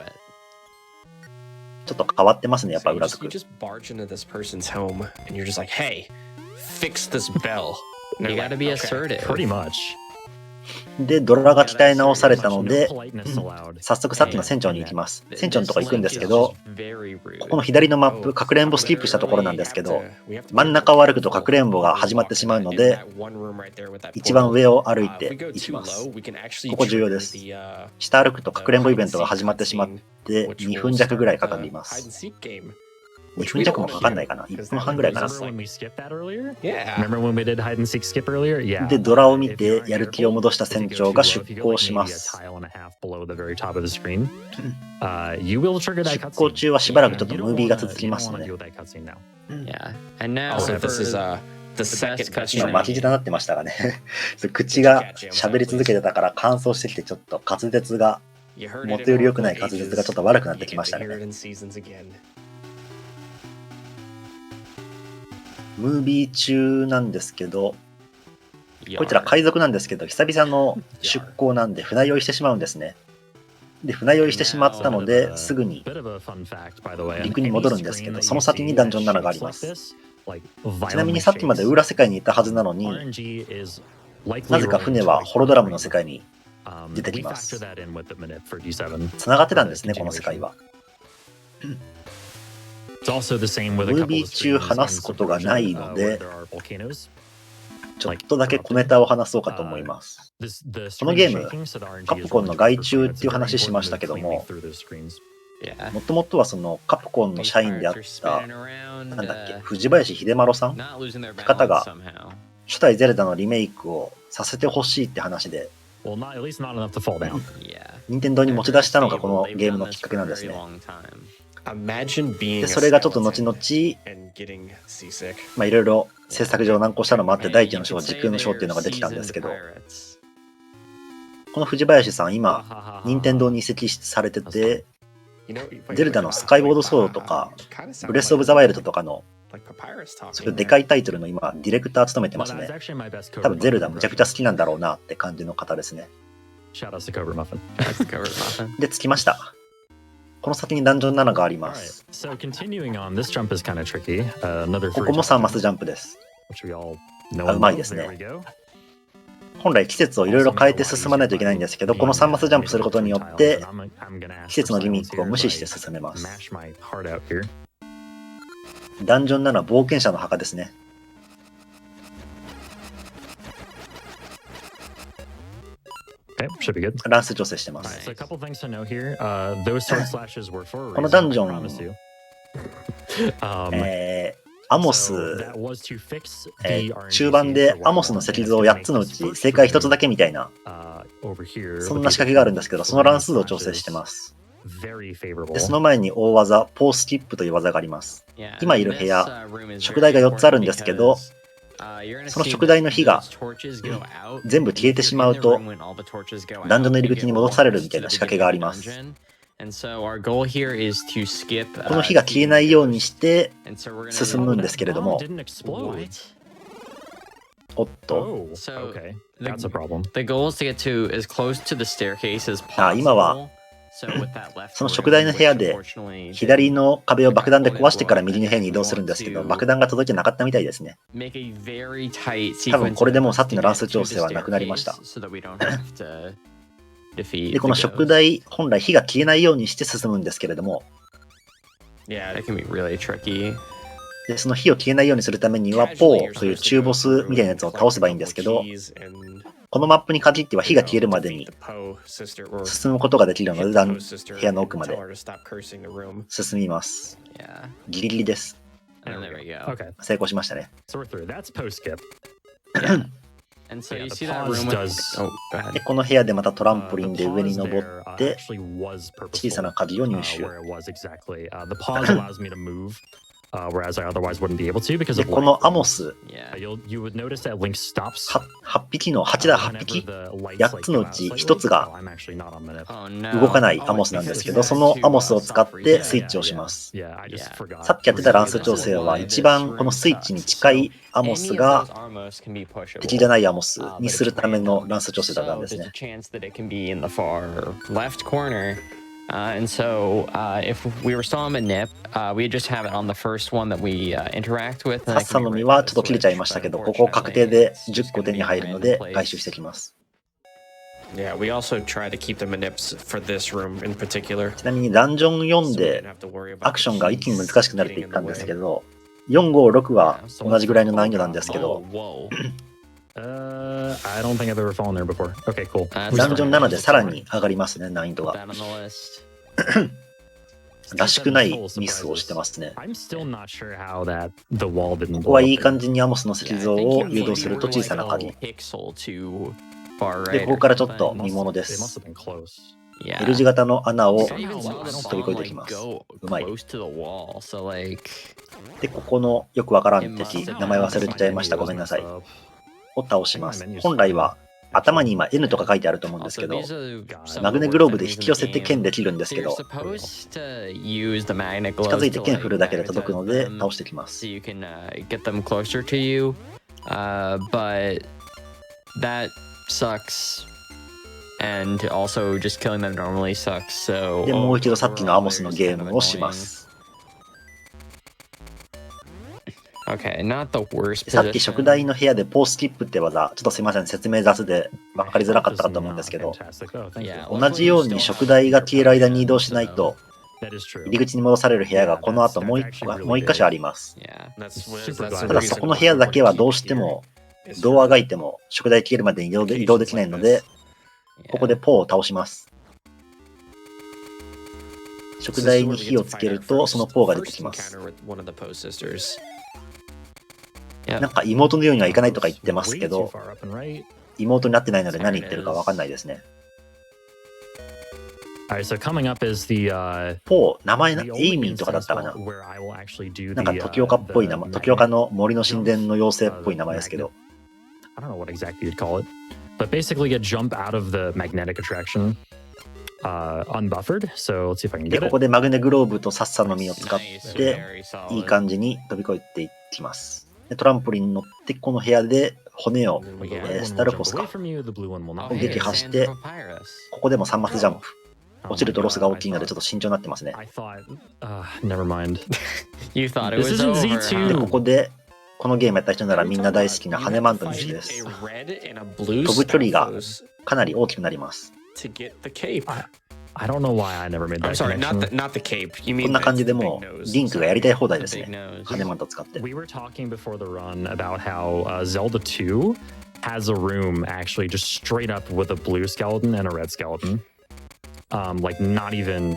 ちょっと変わってますね、やっぱ裏作り。で、ドラが鍛え直されたので、早速さっきの船長に行きます。船長のとこ行くんですけど、ここの左のマップ、かくれんぼスキップしたところなんですけど、真ん中を歩くとかくれんぼが始まってしまうので、一番上を歩いていきます。ここ重要です。下歩くとかくれんぼイベントが始まってしまって、2分弱ぐらいかかります。2分弱もかかんないかな。1分半ぐらいかな。で、ドラを見てやる気を戻した船長が出航します。出航中はしばらくちょっとムービーが続きますね。今待ち時間になってましたがね。口が喋り続けてたから乾燥してきてちょっと滑舌が、元より良くない滑舌がちょっと悪くなってきましたね。ムービー中なんですけど、こいつら海賊なんですけど、久々の出港なんで船酔いしてしまうんですね。で、船酔いしてしまったので、すぐに陸に戻るんですけど、その先にダンジョン7があります。ちなみにさっきまで裏世界にいたはずなのに、なぜか船はホロドラムの世界に出てきます。つながってたんですね、この世界は。ムービー中話すことがないので、ちょっとだけ小ネタを話そうかと思います。このゲーム、カプコンの外注っていう話しましたけども、もともとはそのカプコンの社員であった、なんだっけ、藤林秀丸さんって方が、初代ゼルダのリメイクをさせてほしいって話で、任天堂に持ち出したのがこのゲームのきっかけなんですね。でそれがちょっと後々、いろいろ制作上難航したのもあって、大地の章、時空の章っていうのができたんですけど、この藤林さん、今、任天堂に移籍されてて、ゼルダのスカイボードソードとか、ブレス・オブ・ザ・ワイルドとかの、そういうでかいタイトルの今、ディレクター務めてますね。多分ゼルダむちゃくちゃ好きなんだろうなって感じの方ですね。で、着きました。この先にダンジョン7があります。ここも3マスジャンプです。うまいですね。本来季節をいろいろ変えて進まないといけないんですけど、この3マスジャンプすることによって季節のギミックを無視して進めます。ダンジョン7冒険者の墓ですね。乱数調整してます。このダンジョン、アモス、中盤でアモスの石像8つのうち正解1つだけみたいな、そんな仕掛けがあるんですけど、その乱数を調整してます。でその前に大技、ポースキップという技があります。今いる部屋、食台が4つあるんですけど、その食台の火が全部消えてしまうと、ダンジョンの入り口に戻されるみたいな仕掛けがあります。この火が消えないようにして進むんですけれども、おっと。今は、その食台の部屋で左の壁を爆弾で壊してから右の部屋に移動するんですけど、爆弾が届いてなかったみたいですね。多分これでもうさっきの乱数調整はなくなりました。で、この食台、本来火が消えないようにして進むんですけれども、でその火を消えないようにするためには、ポーという中ボスみたいなやつを倒せばいいんですけど、このマップに限っては火が消えるまでに進むことができるので、部屋の奥まで進みます。ギリギリです。成功しましたね。で、この部屋でまたトランポリンで上に登って、小さな鍵を入手。で、このアモス、8匹の、8匹 ?8 つのうち1つが動かないアモスなんですけど、そのアモスを使ってスイッチをします。さっきやってた乱数調整は、一番このスイッチに近いアモスが敵じゃないアモスにするための乱数調整だったんですね。And so, if we were still on a nip, we just have it on the first one that we interact with. サッサの実はちょっと切れちゃいましたけど、ここ確定で10個手に入るので回収してきます。Yeah, we also try to keep the manips for this room in particular. ちなみにダンジョン4でアクションが一気に難しくなるって言ったんですけど、4、5、6は同じぐらいの難易度なんですけど、I don't think I've ever fallen there before. Okay, cool. ダンジョン7でさらに上がりますね、難易度が。らしくないミスをしてますね。ここはいい感じにアモスの石像を誘導すると小さな鍵。で、ここからちょっと見ものです。L 字型の穴を飛び越えてきます。うまい。で、ここのよくわからん敵、名前忘れちゃいました。ごめんなさい。を倒します。本来は頭に今 N とか書いてあると思うんですけど、マグネグローブで引き寄せて剣できるんですけど、近づいて剣振るだけで届くので倒してきます。で、もう一度さっきのアモスのゲームをします。さっき食台の部屋でポースキップって技、ちょっとすいません、説明雑で分かりづらかったかと思うんですけど、同じように食台が消える間に移動しないと、入り口に戻される部屋がこの後もう一箇所あります。ただそこの部屋だけはどうしても、どうあがいても食台消えるまでに移動できないので、ここでポーを倒します。食台に火をつけると、そのポーが出てきます。なんか妹のようにはいかないとか言ってますけど、妹になってないので何言ってるか分かんないですね。ポー、名前エイミーとかだったかな。なんか時岡っぽい名前、時岡の森の神殿の妖精っぽい名前ですけど。But basically get jump out of the magnetic attraction unbuffered. So let's see if I can で、 get こ it. こでマグネグローブとサッサの実を使っていい感じに飛び越えていきます。で、トランポリンに乗ってこの部屋で骨を、スタルフォスかを撃破して、ここでも3マスジャンプ。落ちるとロスが大きいのでちょっと慎重になってますね。Never mind. You thought it This was isn't over. Z2. で、ここでこのゲームやった人ならみんな大好きな羽マントの石です。飛ぶ距離がかなり大きくなります。I don't know why I never made that connection. こんな感じでもうリンクがやりたい放題ですね。羽マント使って。We were talking before the run about how Zelda 2 has a room actually just straight up with a blue skeleton and a red skeleton. Like not even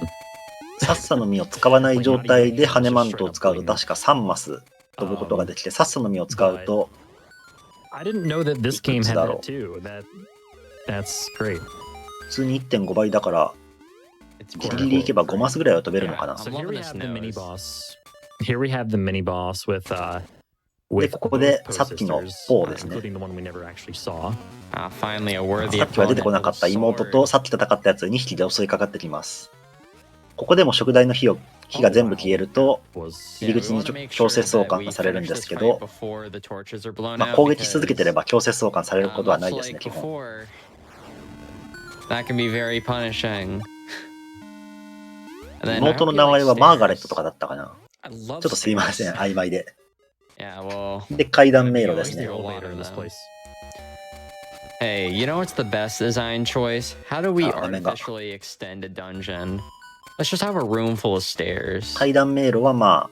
サッサの実を使わない状態で羽マントを使うと確か3マス飛ぶことができて、サッサの実を使うと I didn't know that this game had that too. That's great. 普通に 1.5 倍だからギリギリいけば5マスぐらいは飛べるのかな。 So here we have the mini boss. Here we have the mini boss with で、ここでさっきのポーですね。 including the one we never actually saw. Finally a worthy さっきは出てこなかった opponent. 妹とさっき戦ったやつ2匹で襲いかかってきます。ここでも食台の火が全部消えると入り口に強制送還されるんですけど、攻撃し続けてれば強制送還されることはないですね、基本。That can be very punishing. 妹の名前はマーガレットとかだったかな。ちょっとすいません、曖昧で。で、階段迷路ですね。 Hey, you know what's the best design choice? How do we artificially extend a dungeon? Let's just have a room full of stairs. 階段迷路はまあ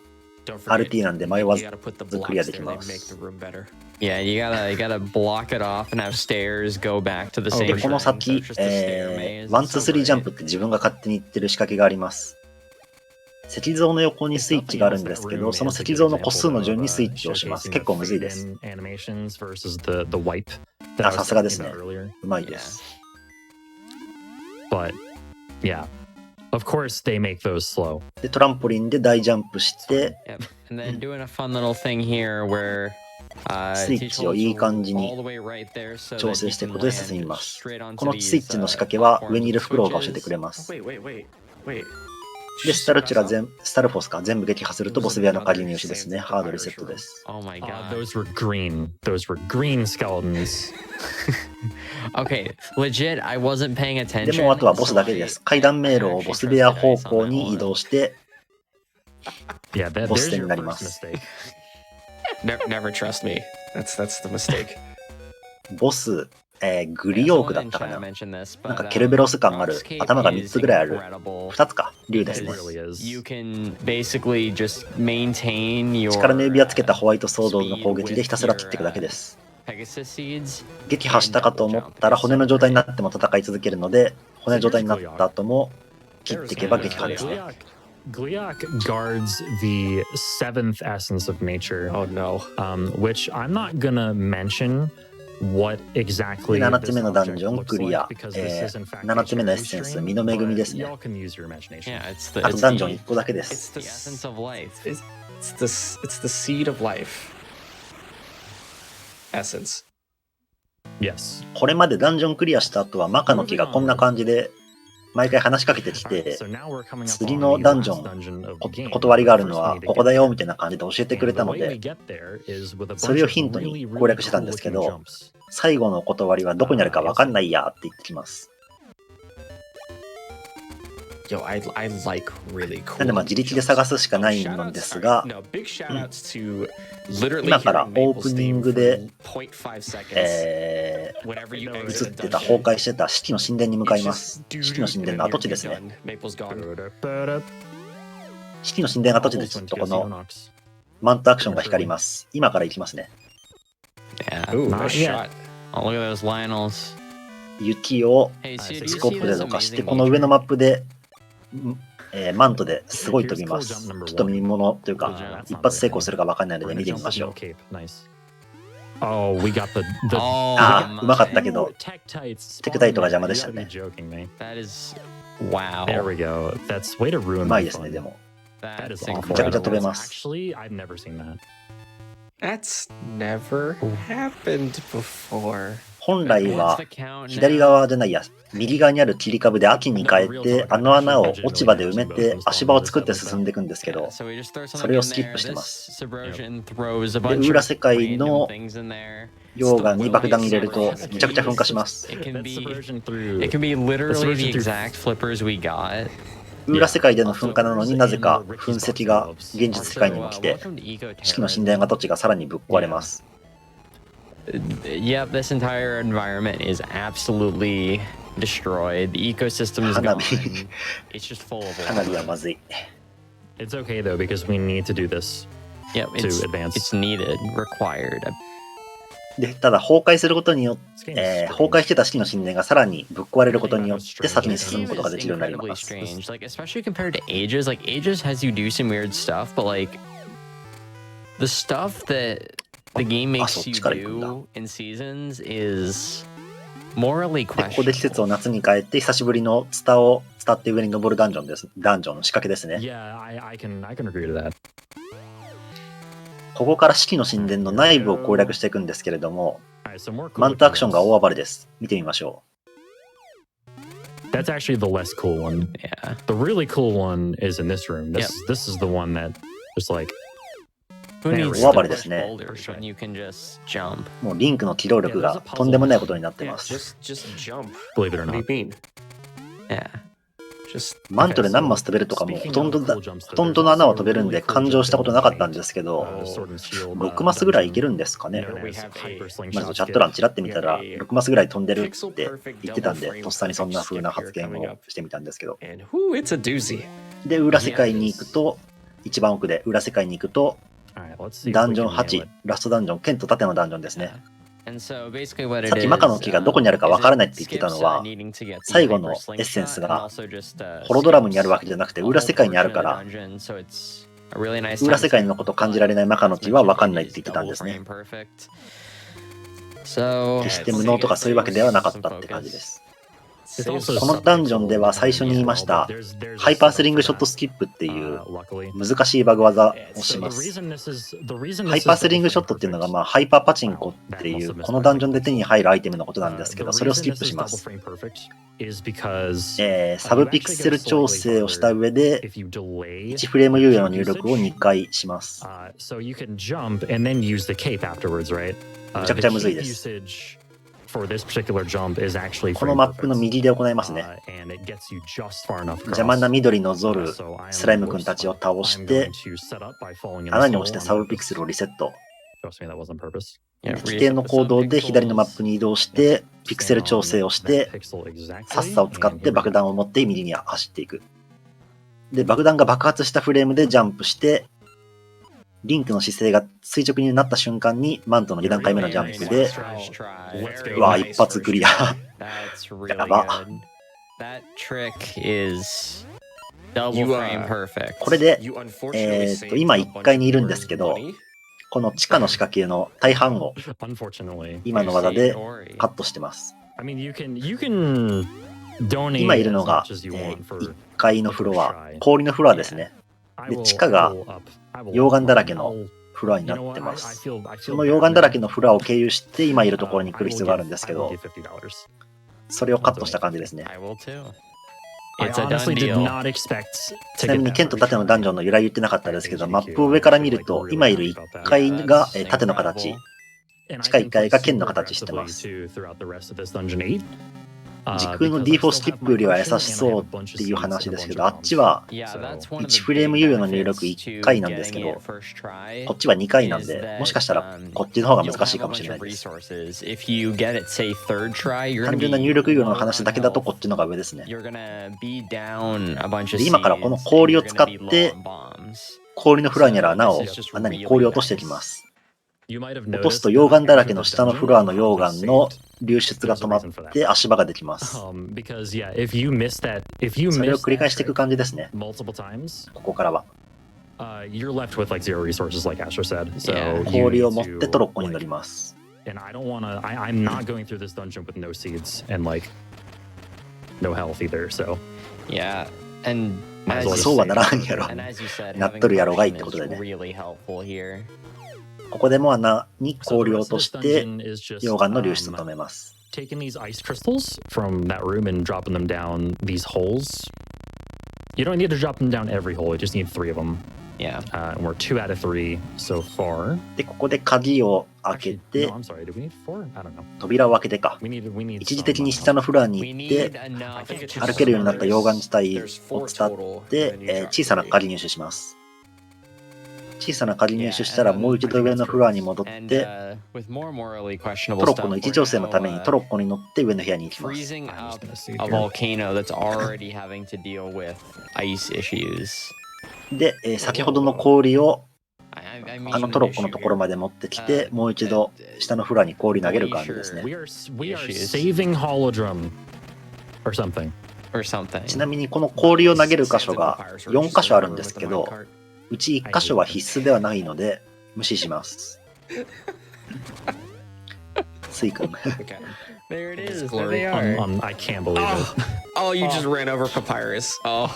RT なんで迷わずクリアできます。Yeah, you gotta block it off and have stairs go back to the で、 same この先、1、2、3ジャンプって自分が勝手に言ってる仕掛けがあります。石像の横にスイッチがあるんですけど、その石像の個数の順にスイッチを押します。結構むずいです。あ、さすがですね。うまいです。Of course, they make those slow. で、トランポリンで大ジャンプして、スイッチをいい感じに調整していくことで進みます。このスイッチの仕掛けは上にいるフクロウが教えてくれます。で、スタルフォスか全部撃破するとボス部屋の鍵入手ですね。ハードリセットです。Oh my god. Those were green. Those were green skeletons. Okay, legit, I wasn't paying attention. でもあとはボスだけです。階段迷路をボス部屋方向に移動して、ボス戦になります。Never trust me. That's the mistake. ボス、グリオークだったかな。なんかケルベロス感ある。頭が3つぐらいある。2つか。竜ですね。力の指輪つけたホワイトソードの攻撃でひたすら切っていくだけです。撃破したかと思ったら骨の状態になっても戦い続けるので、骨状態になった後も切っていけば撃破ですね。Gliok guards the seventh essence of nature. Oh no. Which I'm not gonna mention what exactly 7つ目のダンジョンクリア、7つ目のエッセンス、身の恵みですね。あとダンジョン1個だけです。It's the seed of life. Essence. Yes. これまでダンジョンクリアした後はマカの木がこんな感じで毎回話しかけてきて、次のダンジョン断りがあるのはここだよみたいな感じで教えてくれたので、それをヒントに攻略してたんですけど、最後の断りはどこにあるか分かんないやって言ってきます。Yo, I like really cool. なんで自力で探すしかないのですが、今からオープニングで、映ってた崩壊してた四季の神殿に向かいます。四季の神殿の跡地ですね。四季の神殿の跡地でちょっとこのマントアクションが光ります。今から行きますね。雪をスコープでどかして、この上のマップでマントですごい飛びます。ちょっと見物というか、一発成功するか分かんないので見てみましょう。ああ、うまかったけど、テクタイトが邪魔でしたね。うまいですね、でも。めちゃくちゃ飛べます。That's never happened before. 本来は左側じゃないや、右側にある切り株で秋に変えて、あの穴を落ち葉で埋めて足場を作って進んでいくんですけど、それをスキップしてます。で、裏世界の溶岩に爆弾入れるとめちゃくちゃ噴火します。裏世界での噴火なのになぜか噴石が現実世界にも来て、四季の神殿跡地がさらにぶっ壊れます。Yep, this entire environment is absolutely destroyed. The ecosystem is gone. It's just full of water. 花火はまずい。It's okay though because we need to do this to advance. It's needed, required. で、ただ崩壊することによって、崩壊してた四季の神殿がさらにぶっ壊れることによって先に進むことができるようになります。Like especially compared to Ages, like Ages has you do some weird stuff, but like the stuff that the game makes you do in seasons is morally questionable. ここで季節を夏に変えて久しぶりのツタを伝って上に登るダンジョンです。ダンジョンの仕掛けですね。Yeah, I can agree to that. ここから四季の神殿の内部を攻略していくんですけれども、マントアクションが大暴れです。見てみましょう。That's actually the less cool one. Yeah. The really cool one is in this room. This is the one that just like大暴れですね。もうリンクの機動力がとんでもないことになってます。Believe it or not. マントで何マス飛べるとかもほとんどの穴を飛べるんで感情したことなかったんですけど、6マスぐらいいけるんですかね。チャット欄ちらって見たら6マスぐらい飛んでるって言ってたんで、とっさにそんな風な発言をしてみたんですけど。で、裏世界に行くと、一番奥で裏世界に行くと、ダンジョン8、ラストダンジョン、剣と盾のダンジョンですね。さっきマカの木がどこにあるかわからないって言ってたのは、最後のエッセンスがホロドラムにあるわけじゃなくて裏世界にあるから、裏世界のことを感じられないマカの木はわかんないって言ってたんですね。決して無能とかそういうわけではなかったって感じです。このダンジョンでは最初に言いましたハイパースリングショットスキップっていう難しいバグ技をします。ハイパースリングショットっていうのがハイパーパチンコっていうこのダンジョンで手に入るアイテムのことなんですけど、それをスキップします。サブピクセル調整をした上で1フレーム猶予の入力を2回します。めちゃくちゃむずいです。このマップの右で行いますね。邪魔な緑のゾル、スライム君たちを倒して、穴に落ちてサブピクセルをリセット。規定の行動で左のマップに移動して、ピクセル調整をして、サッサを使って爆弾を持って右に走っていく。で、爆弾が爆発したフレームでジャンプして、リンクの姿勢が垂直になった瞬間にマントの2段階目のジャンプで、うわ、一発クリア。やば。これで、今1階にいるんですけど、この地下の仕掛けの大半を今の技でカットしてます。今いるのが、1階のフロア、氷のフロアですね。で、地下が溶岩だらけのフロアになってます。その溶岩だらけのフロアを経由して今いるところに来る必要があるんですけど、それをカットした感じですね。ちなみに剣と盾のダンジョンの由来言ってなかったですけど、マップを上から見ると今いる1階が盾の形、地下1階が剣の形してます。時空の D4 スキップよりは優しそうっていう話ですけど、あっちは1フレーム猶予の入力1回なんですけど、こっちは2回なんで、もしかしたらこっちの方が難しいかもしれないです。単純な入力猶予の話だけだとこっちの方が上ですね。で、今からこの氷を使って氷のフロアにある穴に氷を落としていきます。落とすと溶岩だらけの下のフロアの溶岩の流出が止まって足場ができます。それを繰り返していく感じですね。ここからは。氷を持ってトロッコに乗ります。そうはならんやろ。なっとるやろがいってことでね。ここでも穴に氷を落として溶岩の流出を止めます。Taking these ice crystals from that room and dropping them down these holes. You don't need to drop them down every hole. You just need 3 of them. Yeah. And we're 2 out of 3 so far. で、ここで鍵を開けて、扉を開けてか。一時的に下のフロアに行って、歩けるようになった溶岩地帯を伝って、小さな鍵入手します。小さな鍵入手したらもう一度上のフロアに戻って、トロッコの位置調整のためにトロッコに乗って上の部屋に行きます。で、先ほどの氷をあのトロッコのところまで持ってきて、もう一度下のフロアに氷投げる感じですね。ちなみにこの氷を投げる箇所が4箇所あるんですけど、うち1箇所は必須ではないので無視します。スイ君。There it is. There they are. I can't believe it. Oh, you just ran over Papyrus. Oh.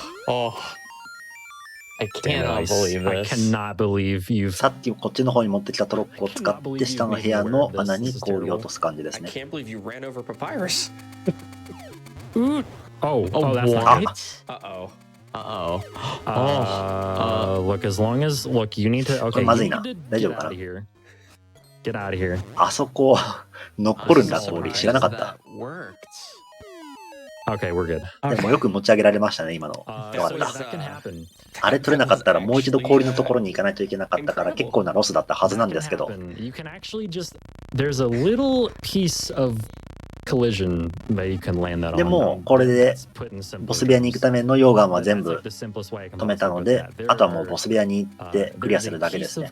I cannot believe this. I cannot believe you've. さっきこっちの方に持ってきたトロッコを使って下の部屋の穴に氷を落とす感じです I ね。 can't believe you ran over Papyrus. Oh, that's not right. Uh-oh. Look, as long as you need to. Okay,まず you いな。 need to 大丈 get 夫か out な of here. Get out of here. あそこ残るんだ氷。知らなかった。 Okay, we're good. でもよく持ち上げられましたね、今の。よかった。あれ取れなかったらもう一度氷のところに行かないといけなかったから結構なロスだったはずなんですけど。You can actually just. There's a little piece of collision that you can land that on. でもこれでボス部屋に行くための溶岩は全部止めたので、あとはもうボス部屋に行ってクリアするだけですね。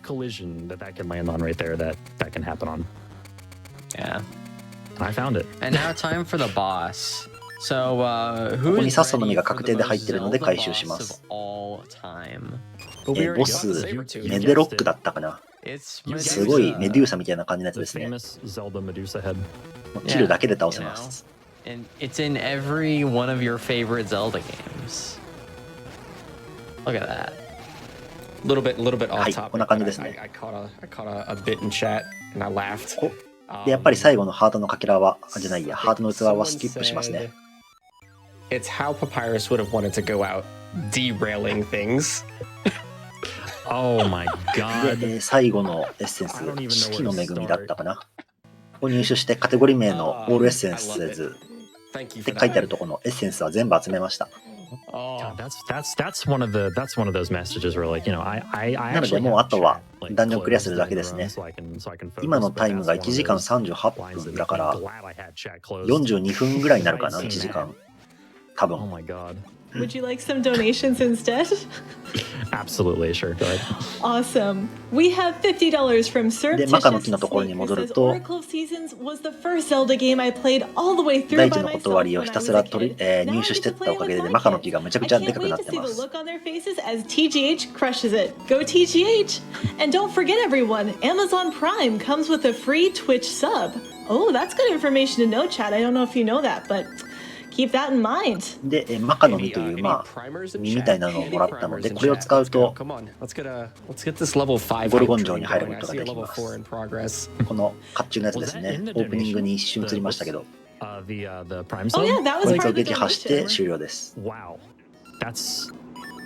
Yeah. I found it. And now time for the boss. So, ここにサッソの実が確定で入ってるので回収します。ボス、メデロックだったかな。すごいメデューサみたいな感じのやつですね。切るだけで倒せます。And it's in every one of your favorite Zelda games. Look at that. Little bit off はい、 topic. こんな感じですね。 I caught a bit in chat and I laughed. で、やっぱり最後のハートのかけらは、じゃないや、ハートの器はスキップしますね。It's how Papyrus would have wanted to go out derailing things. Oh my god. で、最後のエッセンス、四季の恵みだったかな。ここ入手してカテゴリー名のオールエッセンスズって書いてあるところのエッセンスは全部集めました。God, that's one of those messages where like, you know, I なのでもうあとはダンジョンクリアするだけですね。今のタイムが1時間38分だから42分ぐらいになるかな、1時間。多分。Oh my god. Would you like some donations instead? Absolutely, sure. Go ahead. Awesome. We have $50 from Sir で、マカの木のところに戻ると、Oracle of Seasons was the first Zelda game I played all the way through 大 by 地の myself 断りを when ひた I す was ら a kid. 入手していったおかげでマカの木がめちゃくちゃでかくなってます。 Look on their faces as TGH crushes it. Go TGH! And don't forget everyone, Amazon Prime comes with a free Twitch sub. Oh, that's good information to know, Chad. I don't know if you know that, but keep that in mind. で、マカの実という、まあ、実みたいなのをもらったので、これを使うと、ゴルゴン城に入ることができます。この甲冑のやつですね。オープニングに一瞬映りましたけど、こいつを撃破して終了です。Wow. That's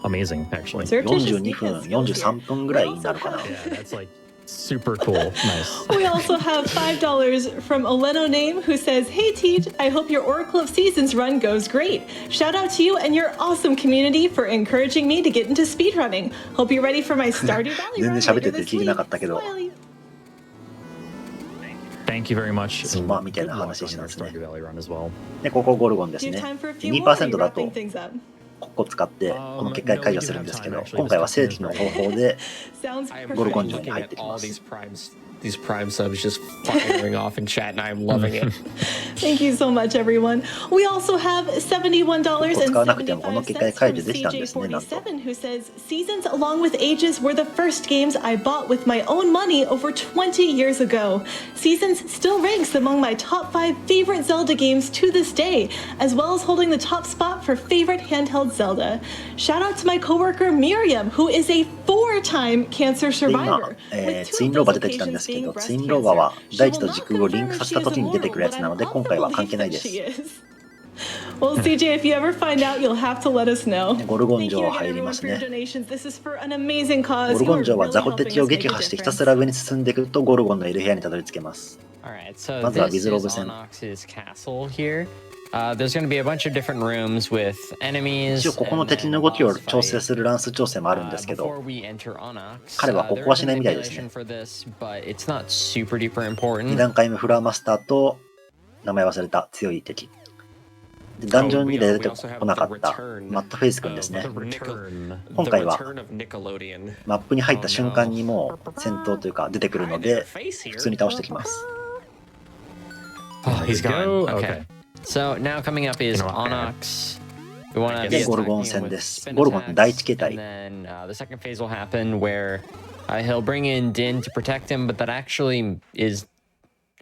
amazing, actually. 42分、43分ぐらいになるかな。Yeah, that's like super cool. Nice. We also have $5 from Oleno Name who says, Hey Tej, I hope your Oracle of Seasons run goes great. Shout out to you and your awesome community for encouraging me to get into speedrunning. Hope you're ready for my Stardew Valley 全 run 然喋っ later てて this 聞いて week. なかったけど、 Smiley. Thank you very much. そばみたいな話したんですね。 Stardew Valley run as well. で、ここゴルゴンです Do you ね。have time for a few more? Are you 2% だと wrapping things up? ここ使ってこの結界解除するんですけど、今回は正規の方法で Sounds ゴル perfect. ゴン城に入ってき All ます。 these prime subs just firing off in chat, and I'm loving it. Thank you so much, everyone. We also have $71.75 使わなくてもこの結界解除できたんですね、なんと。 CJ47 who says Seasons along with Ages were the first games I bought with my own money over 20 years ago. Seasons still ranks among my top 5 favorite Zelda games to this day, as well as holding the top spot for favorite handheld Zelda. Shout out to my coworker Miriam, who is a 4-time cancer で、今 survivor. ツインローバー出てきたんですけど、ツインローバーは大地と時空をリンクさせた時に出てくるやつなので、今回は関係ないです。 Well, CJ, if you ever find out, you'll have to let us know. ゴルゴン Thank 城 you は again, 入りま everyone, す for your ね。 donations. This is for an amazing cause. ゴルゴン城は You are 雑魚 really 敵を helping us 撃 make a 破してひ difference. たすら上に進んでいくとゴルゴンのいる部屋にたどり着けます。 Alright, so まずは this ビズロ is ブ戦。 Onyx's castle here. There's going to be a bunch of different rooms with enemies. 一応ここの敵の動きを調整する乱数調整もあるんですけど、彼はここはしないみたいですね。2段階目フラーマスターと名前忘れた強い敵。でダンジョンに出てこなかったマットフェイス君ですね。今回はマップに入った瞬間にもう戦闘というか出てくるので普通に倒してきます。 Oh, he's gone. Okay. So now coming up is Onyx. We want to でゴルゴン戦です。ゴルゴン第一形態。 And then the second phase will happen where he'll bring in Din to protect him, but that actually is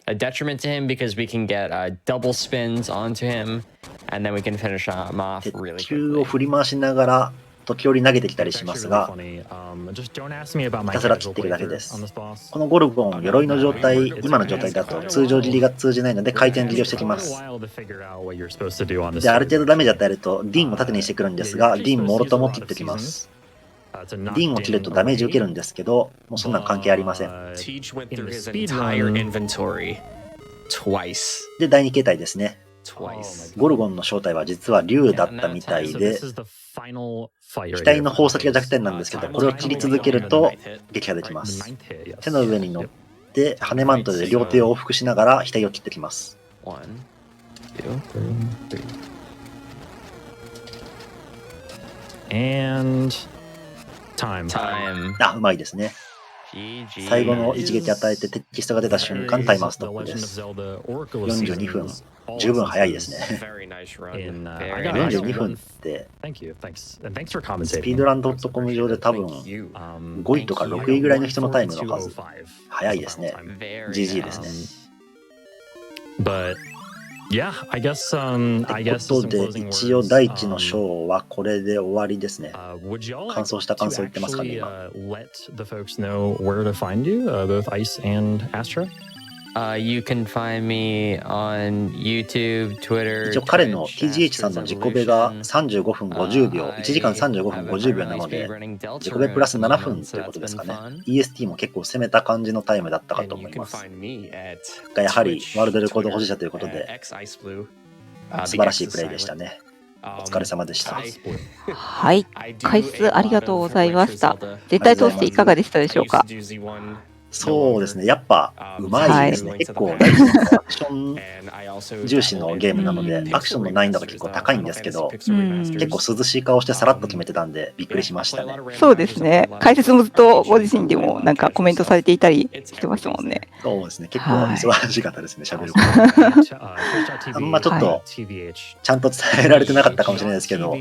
a detriment to him because we can get double spins onto him, and then we can finish him off 鉄 really 球を quickly. 振り回しながら時折投げてきたりしますが、 Just don't ask me about my ひたすら切ってるだけです。このゴルゴン、鎧の状態、今の状態だと通常切りが通じないので回転切りをしてきます。で、ある程度ダメージ与えるとディンを縦にしてくるんですが、ディンもろとも切ってきます。ディンを切るとダメージ受けるんですけど、もうそんなの関係ありません。 Teach went through his entire inventory twice. で、第2形態ですね。 Twice. ゴルゴンの正体は実は竜だったみたいで、額の宝石が弱点なんですけど、これを切り続けると撃破できます。手の上に乗って羽マントで両手を往復しながら額を切ってきます。 1, 2, 3. And time. あ、うまいですね。最後の一撃与えてテキストが出た瞬間、タイマーストップです。42分。十分早いですね。42分って、スピードラン .com 上で多分5位とか6位ぐらいの人のタイムの数。早いですね。GG ですね。ということで、一応大地の章はこれで終わりですね。感想した感想言ってますかね、今。You can find me on YouTube, Twitter. 一応彼の TGH さんの自己ベが35分50秒、1時間35分50秒なので、自己ベプラス7分ということですかね。EST も結構攻めた感じのタイムだったかと思います。がやはりワールドレコード保持者ということで、素晴らしいプレイでしたね。お疲れ様でした。はい、解説ありがとうございました。全体通していかがでしたでしょうか。そうですね、やっぱうまいですね。結構大事なアクション重視のゲームなので、アクションの難易度が結構高いんですけど、結構涼しい顔してさらっと決めてたんで、びっくりしましたね。そうですね、解説もずっとご自身でもなんかコメントされていたりしてましたもんね。そうですね、結構忙しかったですね、喋ること。あんまちょっとちゃんと伝えられてなかったかもしれないですけど、こ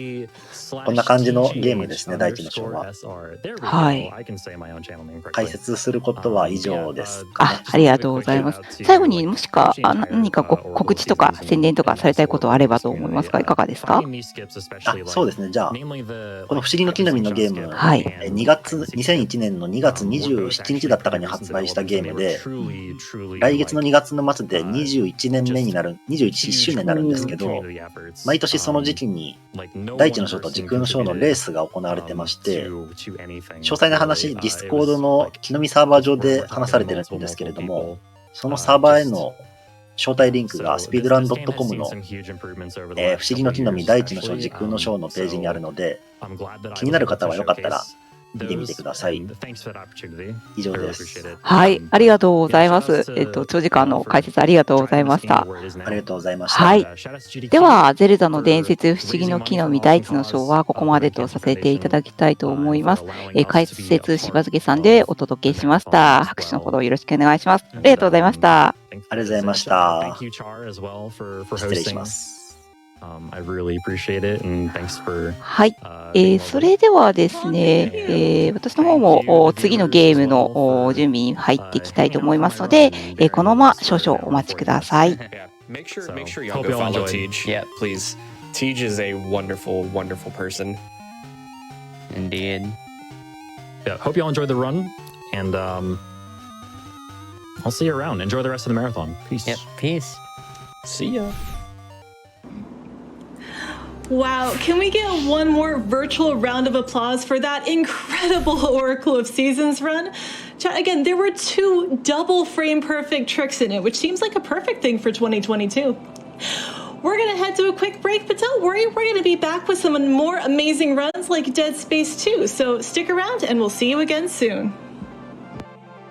んな感じのゲームですね、大地の章は。はい。解説することは以上ですかね。ありがとうございます。最後にもしか何か告知とか宣伝とかされたいことあればと思いますが、いかがですか？そうですね。じゃあ、この不思議の木の実のゲーム、2001年の2月27日だったかに発売したゲームで、来月の2月の末で21年目になる、21周年になるんですけど、毎年その時期に大地の章と時空の章のレースが行われてまして、詳細な話、ディスコードの木の実サーバー上で話されてるんですけれども、そのサーバーへの招待リンクがスピードラン .com の、不思議の木の実大地の章時空の章のページにあるので、気になる方はよかったら見てみてください。以上です。はい、ありがとうございます。長時間の解説ありがとうございました。ありがとうございました。はい。では、ゼルダの伝説不思議の木の実大地の章はここまでとさせていただきたいと思います。解説しばづけさんでお届けしました。拍手のほどよろしくお願いします。ありがとうございました。ありがとうございました。失礼します。はい、それではですね、私の方も次のゲームの準備に入っていきたいと思いますので、このまま少々お待ちください。Make sure you go follow Tej. Yeah, please. Tej is a wonderful, wonderful person. Indeed. Yeah, hope you all enjoyed the run, and I'll see you around. Enjoy the rest of the marathon. Peace. Yep, peace. See ya. Wow, can we get one more virtual round of applause for that incredible Oracle of Seasons run? Again, there were 2 double frame perfect tricks in it, which seems like a perfect thing for 2022. We're gonna head to a quick break, but don't worry, we're gonna be back with some more amazing runs like Dead Space 2, so stick around and we'll see you again soon.